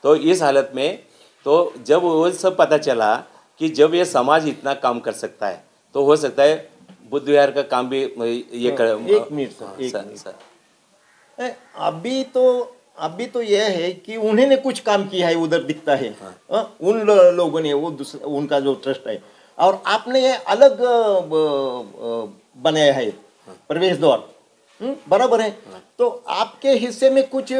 तो इस हालत में, तो जब वो सब पता चला कि जब ये समाज इतना काम कर सकता है, तो हो सकता है बुद्ध विहार का काम भी ये कर। एक मिनट सर। अभी तो यह है कि उन्होंने कुछ काम किया है, उधर दिखता है। उन लोगों ने, वो उनका जो ट्रस्ट है, और आपने ये अलग बनाया है प्रवेश द्वार, बराबर है। तो आपके हिस्से में कुछ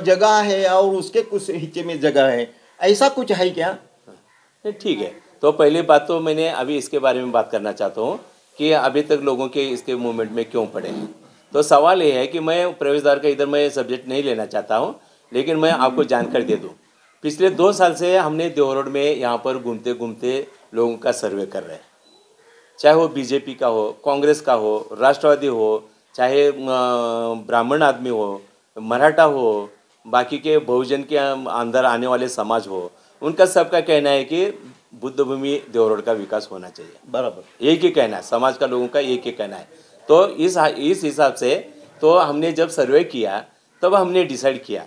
जगह है और उसके कुछ हिस्से में जगह है, ऐसा कुछ है क्या? ठीक है, तो पहली बात तो मैंने अभी इसके बारे में बात करना चाहता हूँ कि अभी तक लोगों के इसके मूवमेंट में क्यों पड़े हैं। तो सवाल ये है कि मैं प्रवेश द्वार का इधर मैं सब्जेक्ट नहीं लेना चाहता हूँ, लेकिन मैं आपको जानकारी दे दूँ। पिछले 2 साल से हमने देवरोड में यहाँ पर घूमते घूमते लोगों का सर्वे कर रहे हैं, चाहे वो बीजेपी का हो, कांग्रेस का हो, राष्ट्रवादी हो, चाहे ब्राह्मण आदमी हो, मराठा हो, बाकी के बहुजन के अंदर आने वाले समाज हो, उनका सबका कहना है कि बुद्ध भूमि देवरोड का विकास होना चाहिए। बराबर, एक ही कहना है, समाज का लोगों का एक ही कहना है। तो इस हिसाब से तो हमने जब सर्वे किया तब हमने डिसाइड किया,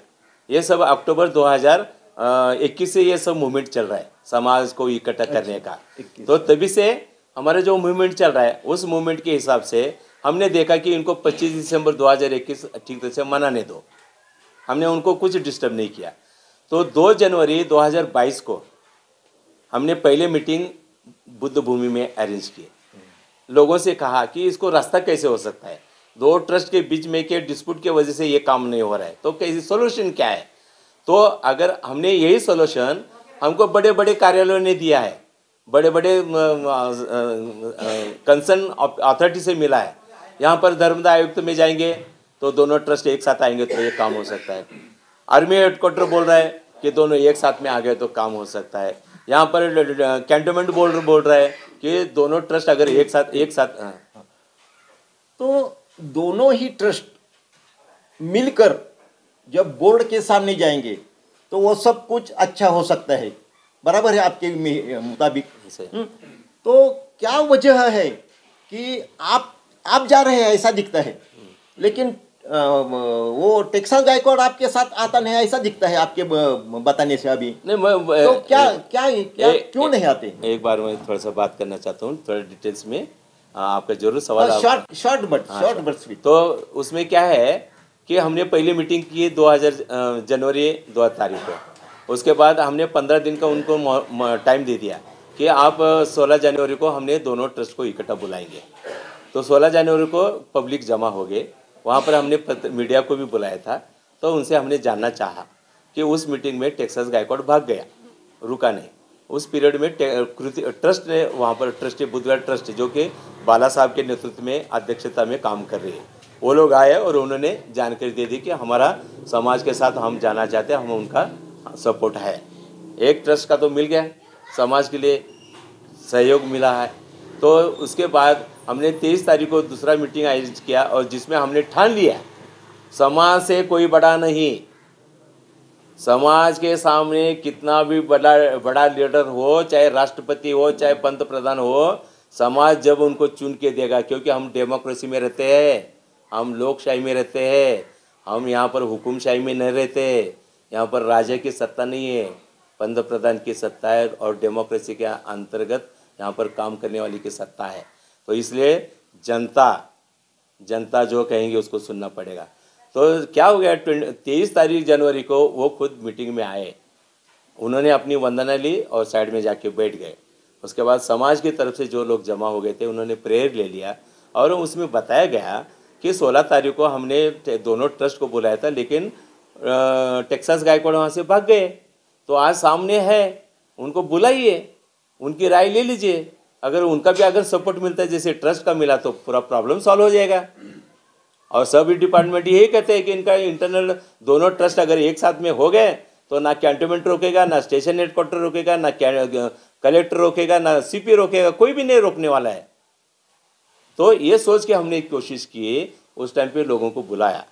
ये सब अक्टूबर 2021 से ये सब मूवमेंट चल रहा है समाज को इकट्ठा करने का। तो तभी से हमारा जो मूवमेंट चल रहा है उस मूवमेंट के हिसाब से हमने देखा कि इनको 25 दिसंबर 2021 ठीक तरह से मनाने दो, हमने उनको कुछ डिस्टर्ब नहीं किया। तो 2 जनवरी 2022 को हमने पहले मीटिंग बुद्ध भूमि में अरेंज की। लोगों से कहा कि इसको रास्ता कैसे हो सकता है, 2 ट्रस्ट के बीच में के डिस्प्यूट की वजह से ये काम नहीं हो रहा है, तो कैसे सोल्यूशन क्या है। तो अगर हमने यही सोल्यूशन हमको बड़े बड़े कार्यालयों ने दिया है, बड़े बड़े कंसर्न अथॉरिटी से मिला है। यहाँ पर धर्मदाय आयुक्त में जाएंगे तो दोनों ट्रस्ट एक साथ आएंगे तो ये काम हो सकता है। आर्मी हेडक्वार्टर बोल रहा है कि दोनों एक साथ में आ गए तो काम हो सकता है। यहाँ पर कैंटोनमेंट बोल रहा है कि दोनों ट्रस्ट अगर एक साथ तो दोनों ही ट्रस्ट मिलकर जब बोर्ड के सामने जाएंगे तो वो सब कुछ अच्छा हो सकता है, बराबर है आपके मुताबिक। तो क्या वजह है कि आप जा रहे हैं ऐसा दिखता है, लेकिन वो टेक्सास गायकवाड़ आपके साथ आता नहीं ऐसा दिखता है आपके बताने से अभी। नहीं तो क्या क्यों नहीं आते? एक बार मैं थोड़ा सा बात करना चाहता हूँ, थोड़ा डिटेल्स में आपका जरूर सवाल। Short but sweet. तो उसमें क्या है कि हमने पहली मीटिंग की 2000 जनवरी 2 तारीख को। उसके बाद हमने 15 दिन का उनको टाइम दे दिया कि आप 16 जनवरी को हमने दोनों ट्रस्ट को इकट्ठा बुलाएंगे। तो 16 जनवरी को पब्लिक जमा हो गए, वहाँ पर हमने मीडिया को भी बुलाया था। तो उनसे हमने जानना चाहा कि उस मीटिंग में टेक्सास गायकवाड़ भाग गया, रुका नहीं। उस पीरियड में ट्रस्ट ने वहाँ पर बुद्धगया ट्रस्ट जो कि बाला साहब के नेतृत्व में अध्यक्षता में काम कर रही है, वो लोग आए और उन्होंने जानकारी दे दी कि हमारा समाज के साथ हम जाना चाहते हैं, हम उनका सपोर्ट है। एक ट्रस्ट का तो मिल गया, समाज के लिए सहयोग मिला है। तो उसके बाद हमने 23 तारीख को दूसरा मीटिंग आयोजित किया और जिसमें हमने ठान लिया समाज से कोई बड़ा नहीं। समाज के सामने कितना भी बड़ा लीडर हो, चाहे राष्ट्रपति हो, चाहे पंत प्रधान हो, समाज जब उनको चुन के देगा, क्योंकि हम डेमोक्रेसी में रहते हैं, हम लोकशाही में रहते हैं, हम यहाँ पर हुकुमशाही में नहीं रहते। यहाँ पर राजा की सत्ता नहीं है, पंत प्रधान की सत्ता है और डेमोक्रेसी के अंतर्गत यहाँ पर काम करने वाली की सत्ता है। तो इसलिए जनता जो कहेंगे उसको सुनना पड़ेगा। तो क्या हो गया, 23 तारीख जनवरी को वो खुद मीटिंग में आए, उन्होंने अपनी वंदना ली और साइड में जाके बैठ गए। उसके बाद समाज की तरफ से जो लोग जमा हो गए थे उन्होंने प्रेयर ले लिया और उसमें बताया गया कि 16 तारीख को हमने दोनों ट्रस्ट को बुलाया था, लेकिन टेक्सास गायकवाड़ वहाँ से भाग गए। तो आज सामने है, उनको बुलाइए, उनकी राय ले लीजिए। अगर उनका भी अगर सपोर्ट मिलता है जैसे ट्रस्ट का मिला तो पूरा प्रॉब्लम सॉल्व हो जाएगा। और सब डिपार्टमेंट यही कहते हैं कि इनका इंटरनल दोनों ट्रस्ट अगर एक साथ में हो गए तो ना कैंटोनमेंट रोकेगा, ना स्टेशन हेडक्वार्टर रोकेगा, ना कलेक्टर रोकेगा, ना सीपी रोकेगा, कोई भी नहीं रोकने वाला है। तो ये सोच के हमने एक कोशिश की, उस टाइम पे लोगों को बुलाया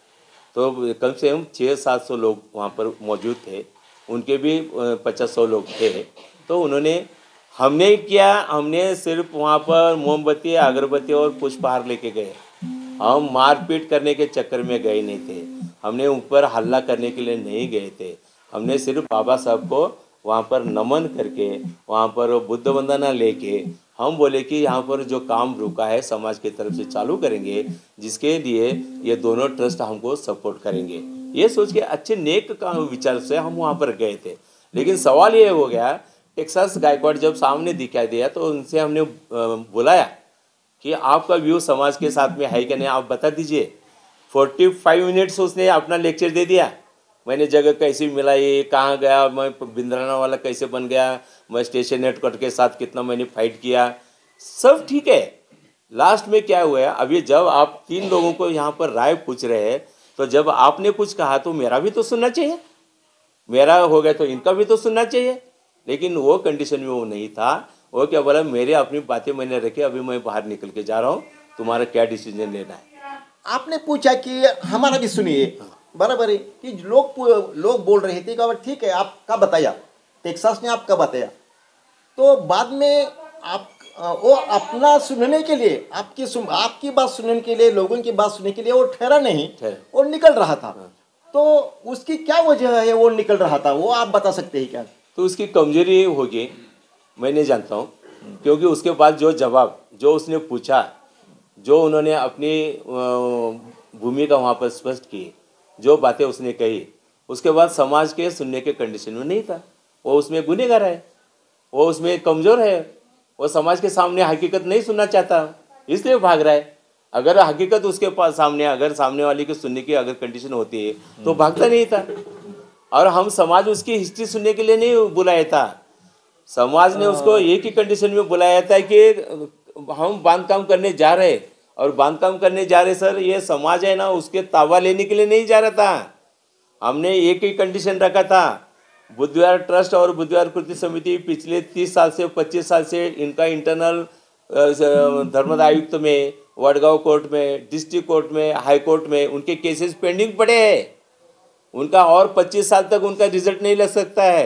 तो कम से कम 600-700 लोग वहाँ पर मौजूद थे, उनके भी 50-100 लोग थे। तो हमने सिर्फ वहाँ पर मोमबत्ती, अगरबत्ती और पुष्पहार लेके गए। हम मारपीट करने के चक्कर में गए नहीं थे, हमने ऊपर हल्ला करने के लिए नहीं गए थे। हमने सिर्फ बाबा साहब को वहाँ पर नमन करके, वहाँ पर बुद्ध वंदना लेके हम बोले कि यहाँ पर जो काम रुका है समाज की तरफ से चालू करेंगे, जिसके लिए ये दोनों ट्रस्ट हमको सपोर्ट करेंगे। ये सोच के अच्छे नेक काम विचार से हम वहाँ पर गए थे। लेकिन सवाल ये हो गया, टेक्सास गायकवाड़ जब सामने दिखाई दिया तो उनसे हमने बुलाया कि आपका व्यू समाज के साथ में है कि नहीं, आप बता दीजिए। 45 मिनट्स उसने अपना लेक्चर दे दिया। मैंने जगह कैसी मिलाई, कहाँ गया, मैं बिंद्राना वाला कैसे बन गया, मैं स्टेशन हेडक्वार्टर के साथ कितना मैंने फाइट किया, सब ठीक है। लास्ट में क्या हुआ है, अभी जब आप 3 लोगों को यहाँ पर राय पूछ रहे हैं तो जब आपने कुछ कहा तो मेरा भी तो सुनना चाहिए, मेरा हो गया तो इनका भी तो सुनना चाहिए। लेकिन वो कंडीशन में वो नहीं था। वो क्या बोला, मेरे अपनी बातें मैंने रखी, अभी मैं बाहर निकल के जा रहा हूँ, तुम्हारा क्या डिसीजन लेना है। आपने पूछा कि हमारा भी सुनिए, बराबर है कि लोग बोल रहे थे कि ठीक है आपका बताया, टेक्सास ने आपका बताया। तो बाद में आप वो अपना सुनने के लिए, आपकी बात सुनने के लिए, लोगों की बात सुनने के लिए वो ठहरा नहीं और निकल रहा था। तो उसकी क्या वजह है वो निकल रहा था, वो आप बता सकते हैं क्या? तो उसकी कमजोरी होगी, मैं नहीं जानता हूँ, क्योंकि उसके बाद जो जवाब जो उसने पूछा, जो उन्होंने अपनी भूमिका वहाँ पर स्पष्ट की, जो बातें उसने कही, उसके बाद समाज के सुनने के कंडीशन में नहीं था। वो उसमें गुनहगार है, वो उसमें कमज़ोर है, वो समाज के सामने हकीकत नहीं सुनना चाहता, इसलिए भाग रहा है। अगर हकीकत उसके पास सामने, अगर सामने वाले की सुनने की अगर कंडीशन होती है तो भागता नहीं था। और हम समाज उसकी हिस्ट्री सुनने के लिए नहीं बुलाया था, समाज ने उसको एक ही कंडीशन में बुलाया था कि हम बांधकाम करने जा रहे, और बांधकाम करने जा रहे सर, ये समाज है ना, उसके तावा लेने के लिए नहीं जा रहा था। हमने एक ही कंडीशन रखा था, बुद्धविहार ट्रस्ट और बुद्धविहार कृति समिति पिछले 30 साल से 25 साल से इनका इंटरनल धर्मदाय आयुक्त में, वडगांव कोर्ट में, डिस्ट्रिक्ट कोर्ट में, हाई कोर्ट में उनके केसेस पेंडिंग पड़े हैं। उनका और 25 साल तक उनका रिजल्ट नहीं लग सकता है।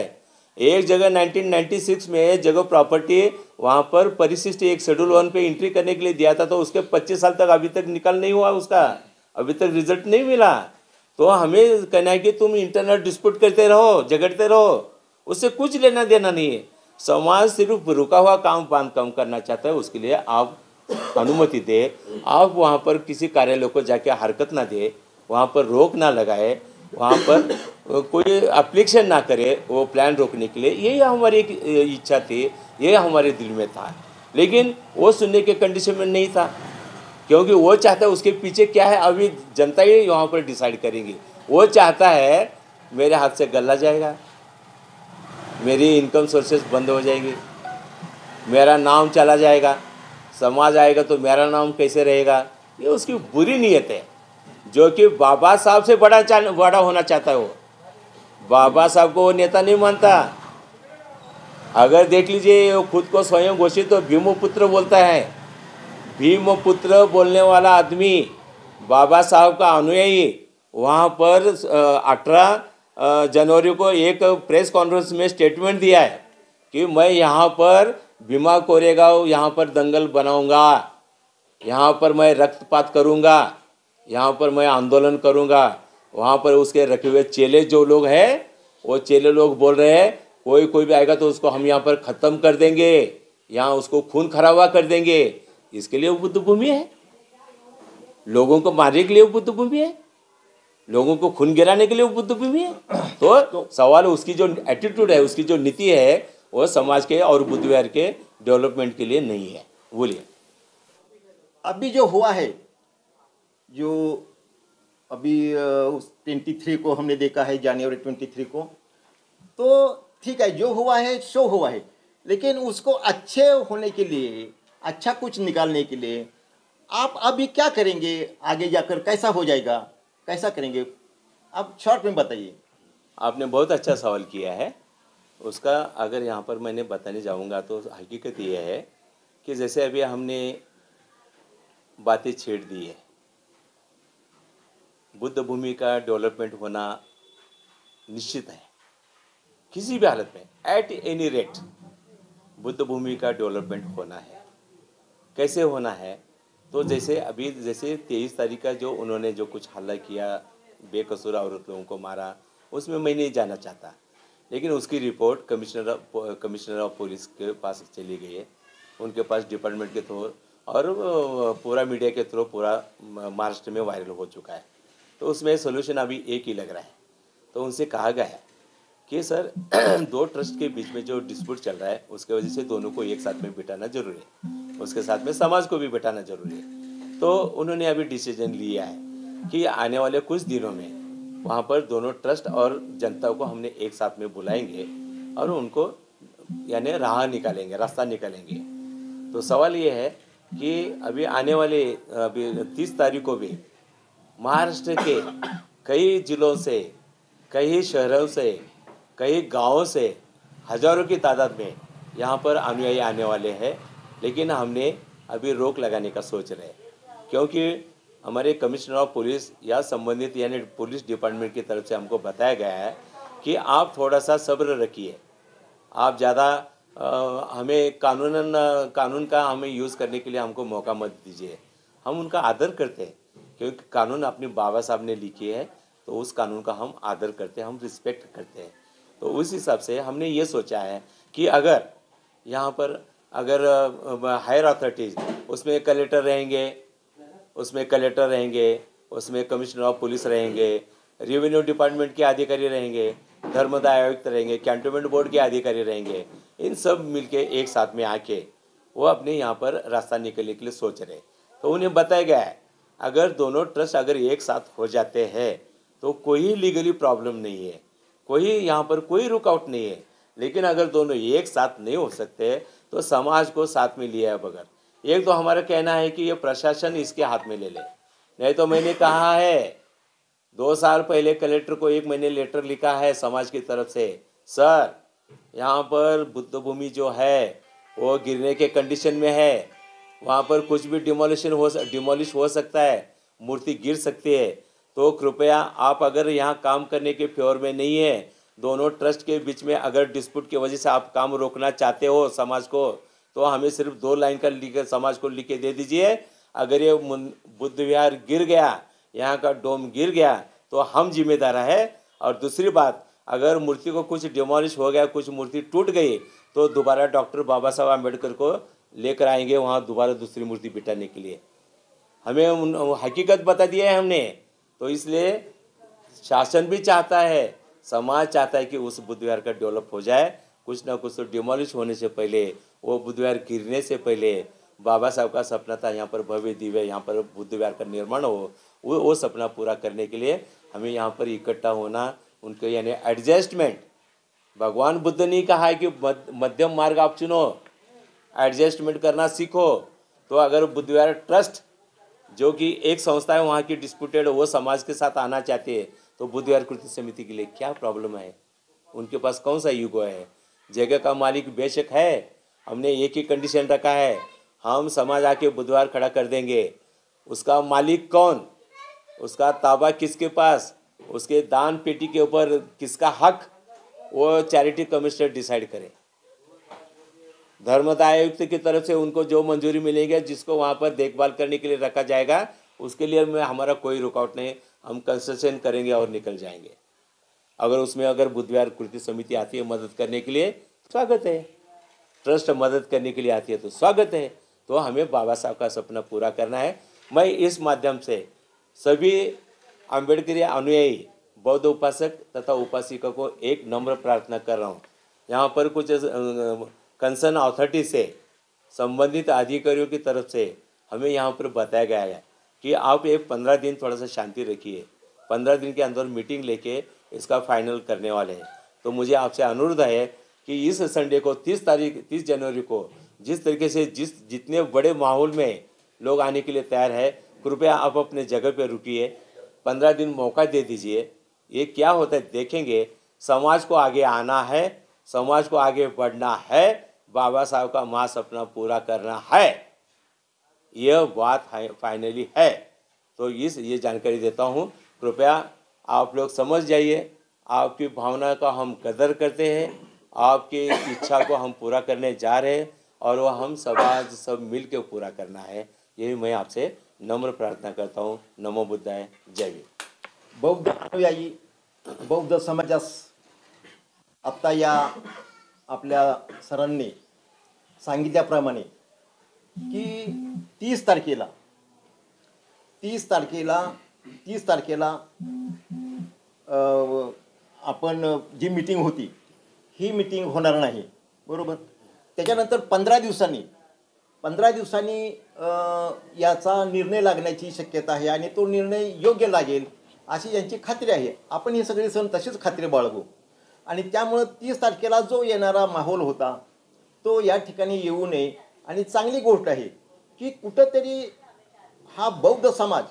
एक जगह 1996 में जगह प्रॉपर्टी वहाँ पर परिशिष्ट एक शेड्यूल 1 पे एंट्री करने के लिए दिया था, तो उसके 25 साल तक अभी तक निकाल नहीं हुआ, उसका अभी तक रिजल्ट नहीं मिला। तो हमें कहना है कि तुम इंटरनल डिस्प्यूट करते रहो, झगड़ते रहो, उससे कुछ लेना देना नहीं है। समाज सिर्फ रुका हुआ काम बांधकाम करना चाहता है, उसके लिए आप अनुमति दे, आप वहाँ पर किसी कार्यालय को जाके हरकत ना दे, वहाँ पर रोक ना लगाए, वहाँ पर कोई एप्लीकेशन ना करे वो प्लान रोकने के लिए। यही हमारी एक इच्छा थी, ये हमारे दिल में था, लेकिन वो सुनने के कंडीशन में नहीं था, क्योंकि वो चाहता है, उसके पीछे क्या है अभी जनता ही वहाँ पर डिसाइड करेंगी। वो चाहता है मेरे हाथ से गला जाएगा, मेरी इनकम सोर्सेस बंद हो जाएगी, मेरा नाम चला जाएगा, समाज आएगा तो मेरा नाम कैसे रहेगा। ये उसकी बुरी नीयत है, जो कि बाबा साहब से बड़ा होना चाहता है। वो बाबा साहब को वो नेता नहीं मानता। अगर देख लीजिए, वो खुद को स्वयं घोषित तो भीमपुत्र बोलता है। भीमपुत्र बोलने वाला आदमी बाबा साहब का अनुयायी वहाँ पर 18 जनवरी को एक प्रेस कॉन्फ्रेंस में स्टेटमेंट दिया है कि मैं यहाँ पर भीमा कोरेगांव यहाँ पर दंगल बनाऊंगा, यहाँ पर मैं रक्तपात करूँगा, यहाँ पर मैं आंदोलन करूँगा। वहाँ पर उसके रखे हुए चेले जो लोग हैं, वो चेले लोग बोल रहे हैं कोई भी आएगा तो उसको हम यहाँ पर ख़त्म कर देंगे, यहाँ उसको खून खराबा कर देंगे। इसके लिए वो बुद्ध भूमि है, लोगों को मारने के लिए वो बुद्ध भूमि है, लोगों को खून गिराने के लिए वो बुद्ध भूमि है। तो सवाल उसकी जो एटीट्यूड है, उसकी जो नीति है, वो समाज के और बुद्ध विहार के डेवलपमेंट के लिए नहीं है। बोलिए। अभी जो हुआ है, जो अभी 23 को हमने देखा है, जनवरी 23 को, तो ठीक है, जो हुआ है सो हुआ है, लेकिन उसको अच्छे होने के लिए, अच्छा कुछ निकालने के लिए आप अभी क्या करेंगे? आगे जाकर कैसा हो जाएगा, कैसा करेंगे? आप शॉर्ट में बताइए। आपने बहुत अच्छा सवाल किया है। उसका अगर यहाँ पर मैंने बताने जाऊँगा तो हकीकत ये है कि जैसे अभी हमने बातें छेड़ दी है, बुद्ध भूमि का डेवलपमेंट होना निश्चित है, किसी भी हालत में, एट एनी रेट बुद्ध भूमि का डेवलपमेंट होना है। कैसे होना है? तो जैसे अभी 23 तारीख का जो उन्होंने जो कुछ हल्ला किया, बेकसूर औरत लोगों को मारा, उसमें मैं नहीं जाना चाहता, लेकिन उसकी रिपोर्ट कमिश्नर ऑफ पुलिस के पास चली गई है, उनके पास डिपार्टमेंट के थ्रू और पूरा मीडिया के थ्रू पूरा महाराष्ट्र में वायरल हो चुका है। तो उसमें सोल्यूशन अभी एक ही लग रहा है। तो उनसे कहा गया है कि सर दो ट्रस्ट के बीच में जो डिस्प्यूट चल रहा है, उसके वजह से दोनों को एक साथ में बिठाना जरूरी है, उसके साथ में समाज को भी बिठाना जरूरी है। तो उन्होंने अभी डिसीजन लिया है कि आने वाले कुछ दिनों में वहाँ पर दोनों ट्रस्ट और जनता को हमने एक साथ में बुलाएंगे और उनको यानी राह निकालेंगे, रास्ता निकालेंगे। तो सवाल ये है कि अभी आने वाले 30 तारीख को भी महाराष्ट्र के कई जिलों से, कई शहरों से, कई गांवों से हजारों की तादाद में यहाँ पर अनुयायी आने वाले हैं, लेकिन हमने अभी रोक लगाने का सोच रहे हैं, क्योंकि हमारे कमिश्नर ऑफ पुलिस या संबंधित यानी पुलिस डिपार्टमेंट की तरफ से हमको बताया गया है कि आप थोड़ा सा सब्र रखिए, आप ज़्यादा हमें कानून का हमें यूज़ करने के लिए हमको मौका मत दीजिए। हम उनका आदर करते हैं, क्योंकि कानून अपने बाबा साहब ने लिखी है, तो उस कानून का हम आदर करते हैं, हम रिस्पेक्ट करते हैं। तो उस हिसाब से हमने ये सोचा है कि अगर यहाँ पर अगर हायर अथॉरिटीज़ उसमें कलेक्टर रहेंगे, उसमें कमिश्नर ऑफ पुलिस रहेंगे, रेवेन्यू डिपार्टमेंट के अधिकारी रहेंगे, धर्मदाय आयुक्त रहेंगे, कैंटोनमेंट बोर्ड के अधिकारी रहेंगे, इन सब मिलके एक साथ में आके वो अपने यहाँ पर रास्ता निकलने के लिए सोच रहे। तो उन्हें बताया गया है अगर दोनों ट्रस्ट अगर एक साथ हो जाते हैं तो कोई लीगली प्रॉब्लम नहीं है, कोई यहाँ पर कोई रुकावट नहीं है। लेकिन अगर दोनों एक साथ नहीं हो सकते तो समाज को साथ में लिया है बगैर। एक तो हमारा कहना है कि ये प्रशासन इसके हाथ में ले ले, नहीं तो मैंने कहा है 2 साल पहले कलेक्टर को एक मैंने लेटर लिखा है समाज की तरफ से, सर यहाँ पर बुद्ध भूमि जो है वो गिरने के कंडीशन में है, वहाँ पर कुछ भी डिमोलिश हो सकता है, मूर्ति गिर सकती है। तो कृपया आप अगर यहाँ काम करने के फेवर में नहीं है, दोनों ट्रस्ट के बीच में अगर डिस्प्यूट की वजह से आप काम रोकना चाहते हो समाज को, तो हमें सिर्फ 2 लाइन का लिख समाज को लिख के दे दीजिए। अगर ये बुद्ध विहार गिर गया, यहाँ का डोम गिर गया तो हम जिम्मेदार है। और दूसरी बात, अगर मूर्ति को कुछ डिमोलिश हो गया, कुछ मूर्ति टूट गई, तो दोबारा डॉक्टर बाबा साहब आम्बेडकर को लेकर आएंगे वहाँ दोबारा दूसरी मूर्ति बिठाने के लिए। हमें हकीकत बता दिया है हमने। तो इसलिए शासन भी चाहता है, समाज चाहता है कि उस बुद्ध विहार का डेवलप हो जाए। कुछ ना कुछ तो डिमोलिश होने से पहले, वो बुद्ध विहार गिरने से पहले बाबा साहब का सपना था यहाँ पर भव्य दिव्य यहाँ पर बुद्ध विहार का निर्माण हो, वो सपना पूरा करने के लिए हमें यहाँ पर इकट्ठा होना, उनको यानी एडजस्टमेंट। भगवान बुद्ध ने कहा है कि मध्यम मार्ग आप चुनो, एडजस्टमेंट करना सीखो। तो अगर बुद्ध विहार ट्रस्ट जो कि एक संस्था है वहाँ की डिस्प्यूटेड वो समाज के साथ आना चाहती है, तो बुद्ध विहार कृति समिति के लिए क्या प्रॉब्लम है? उनके पास कौन सा ईगो है? जगह का मालिक बेशक है, हमने एक ही कंडीशन रखा है, हम समाज आके बुद्ध विहार खड़ा कर देंगे। उसका मालिक कौन, उसका ताबा किसके पास, उसके दान पेटी के ऊपर किसका हक, वो चैरिटी कमिश्नर डिसाइड करे। धर्मदाय आयुक्त की तरफ से उनको जो मंजूरी मिलेगी, जिसको वहाँ पर देखभाल करने के लिए रखा जाएगा, उसके लिए हमारा कोई रुकावट नहीं, हम कंसेशन करेंगे और निकल जाएंगे। अगर उसमें अगर बुद्ध विहार कृति समिति आती है मदद करने के लिए, स्वागत है। ट्रस्ट मदद करने के लिए आती है तो स्वागत है। तो हमें बाबा साहब का सपना पूरा करना है। मैं इस माध्यम से सभी अम्बेडकरी अनुयायी बौद्ध उपासक तथा उपासिका को एक नम्र प्रार्थना कर रहा हूँ। यहाँ पर कुछ कंसर्न अथॉरिटी से संबंधित अधिकारियों की तरफ से हमें यहाँ पर बताया गया है कि आप एक 15 दिन थोड़ा सा शांति रखिए, 15 दिन के अंदर मीटिंग लेके इसका फाइनल करने वाले हैं। तो मुझे आपसे अनुरोध है कि इस संडे को 30 जनवरी को जिस तरीके से जितने बड़े माहौल में लोग आने के लिए तैयार है, कृपया आप अपने जगह पर रुकिए, 15 दिन मौका दे दीजिए। ये क्या होता है देखेंगे। समाज को आगे आना है, समाज को आगे बढ़ना है, बाबा साहब का महा सपना पूरा करना है, यह बात फाइनली है। तो ये जानकारी देता हूँ, कृपया आप लोग समझ जाइए। आपकी भावना का हम कदर करते हैं, आपकी इच्छा को हम पूरा करने जा रहे हैं और वो हम समाज सब मिल के पूरा करना है। यही मैं आपसे नम्र प्रार्थना करता हूँ। नमो बुद्धाय, जय भीम। बौद्ध अनुयायी बौद्ध समाजास आत्ता या आपल्या सरांनी सांगितल्याप्रमाणे की 30 तारखेला आपण जी मीटिंग होती ही मीटिंग होणार नाही, बरोबर। त्याच्यानंतर 15 दिवसांनी याचा निर्णय लागण्याची शक्यता आहे आणि तो निर्णय योग्य लागेल अशी यांची खात्री आहे। आपण हे सगळे सण तसेच खात्री बाळगू आणि त्यामुळे 30 तारखेला जो येणारा माहोल होता तो या ठिकाणी येऊ नये। आणि चांगली गोष्ट आहे की कुठंतरी हा बौद्ध समाज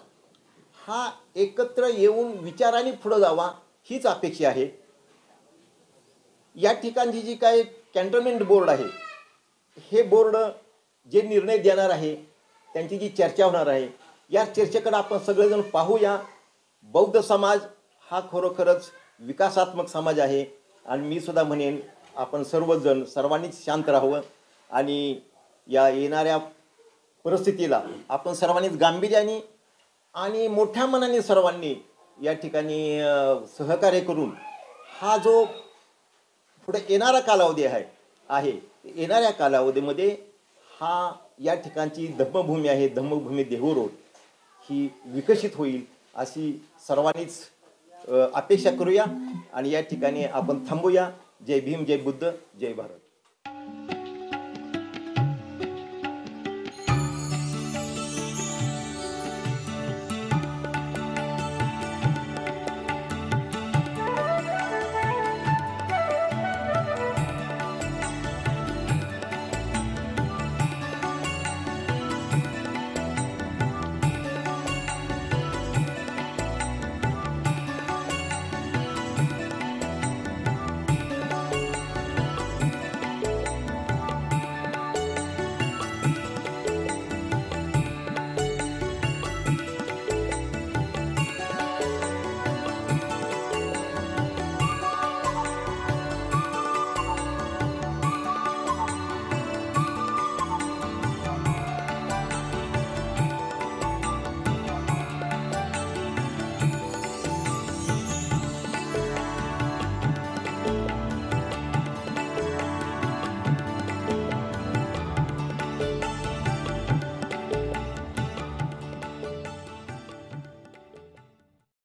हा एकत्र येऊन विचारांनी पुढे जावा हीच अपेक्षा आहे। या ठिकाणची जी काय कॅन्टोन्मेंट बोर्ड आहे, हे बोर्ड जे निर्णय देणार आहे, त्यांची जी चर्चा होणार आहे, या चर्चेकडे आपण सगळेजण पाहूया। बौद्ध समाज हा खरोखरच विकासात्मक समाज आहे आणि मी सुद्धा म्हणेन आपण सर्वांनीच शांत राहावं आणि या येणाऱ्या परिस्थितीला आपण सर्वांनीच गांभीर्याने आणि मोठ्या मनाने सर्वांनी या ठिकाणी सहकार्य करून हा जो पुढे येणारा कालावधी आहे येणाऱ्या कालावधीमध्ये हा या ठिकाणची धम्मभूमी आहे, धम्मभूमी देहू रोड ही विकसित होईल अशी सर्वांनीच अपेक्षा करूया आणि या ठिकाणी आपण थांबूया. जय भीम, जय बुद्ध, जय भारत.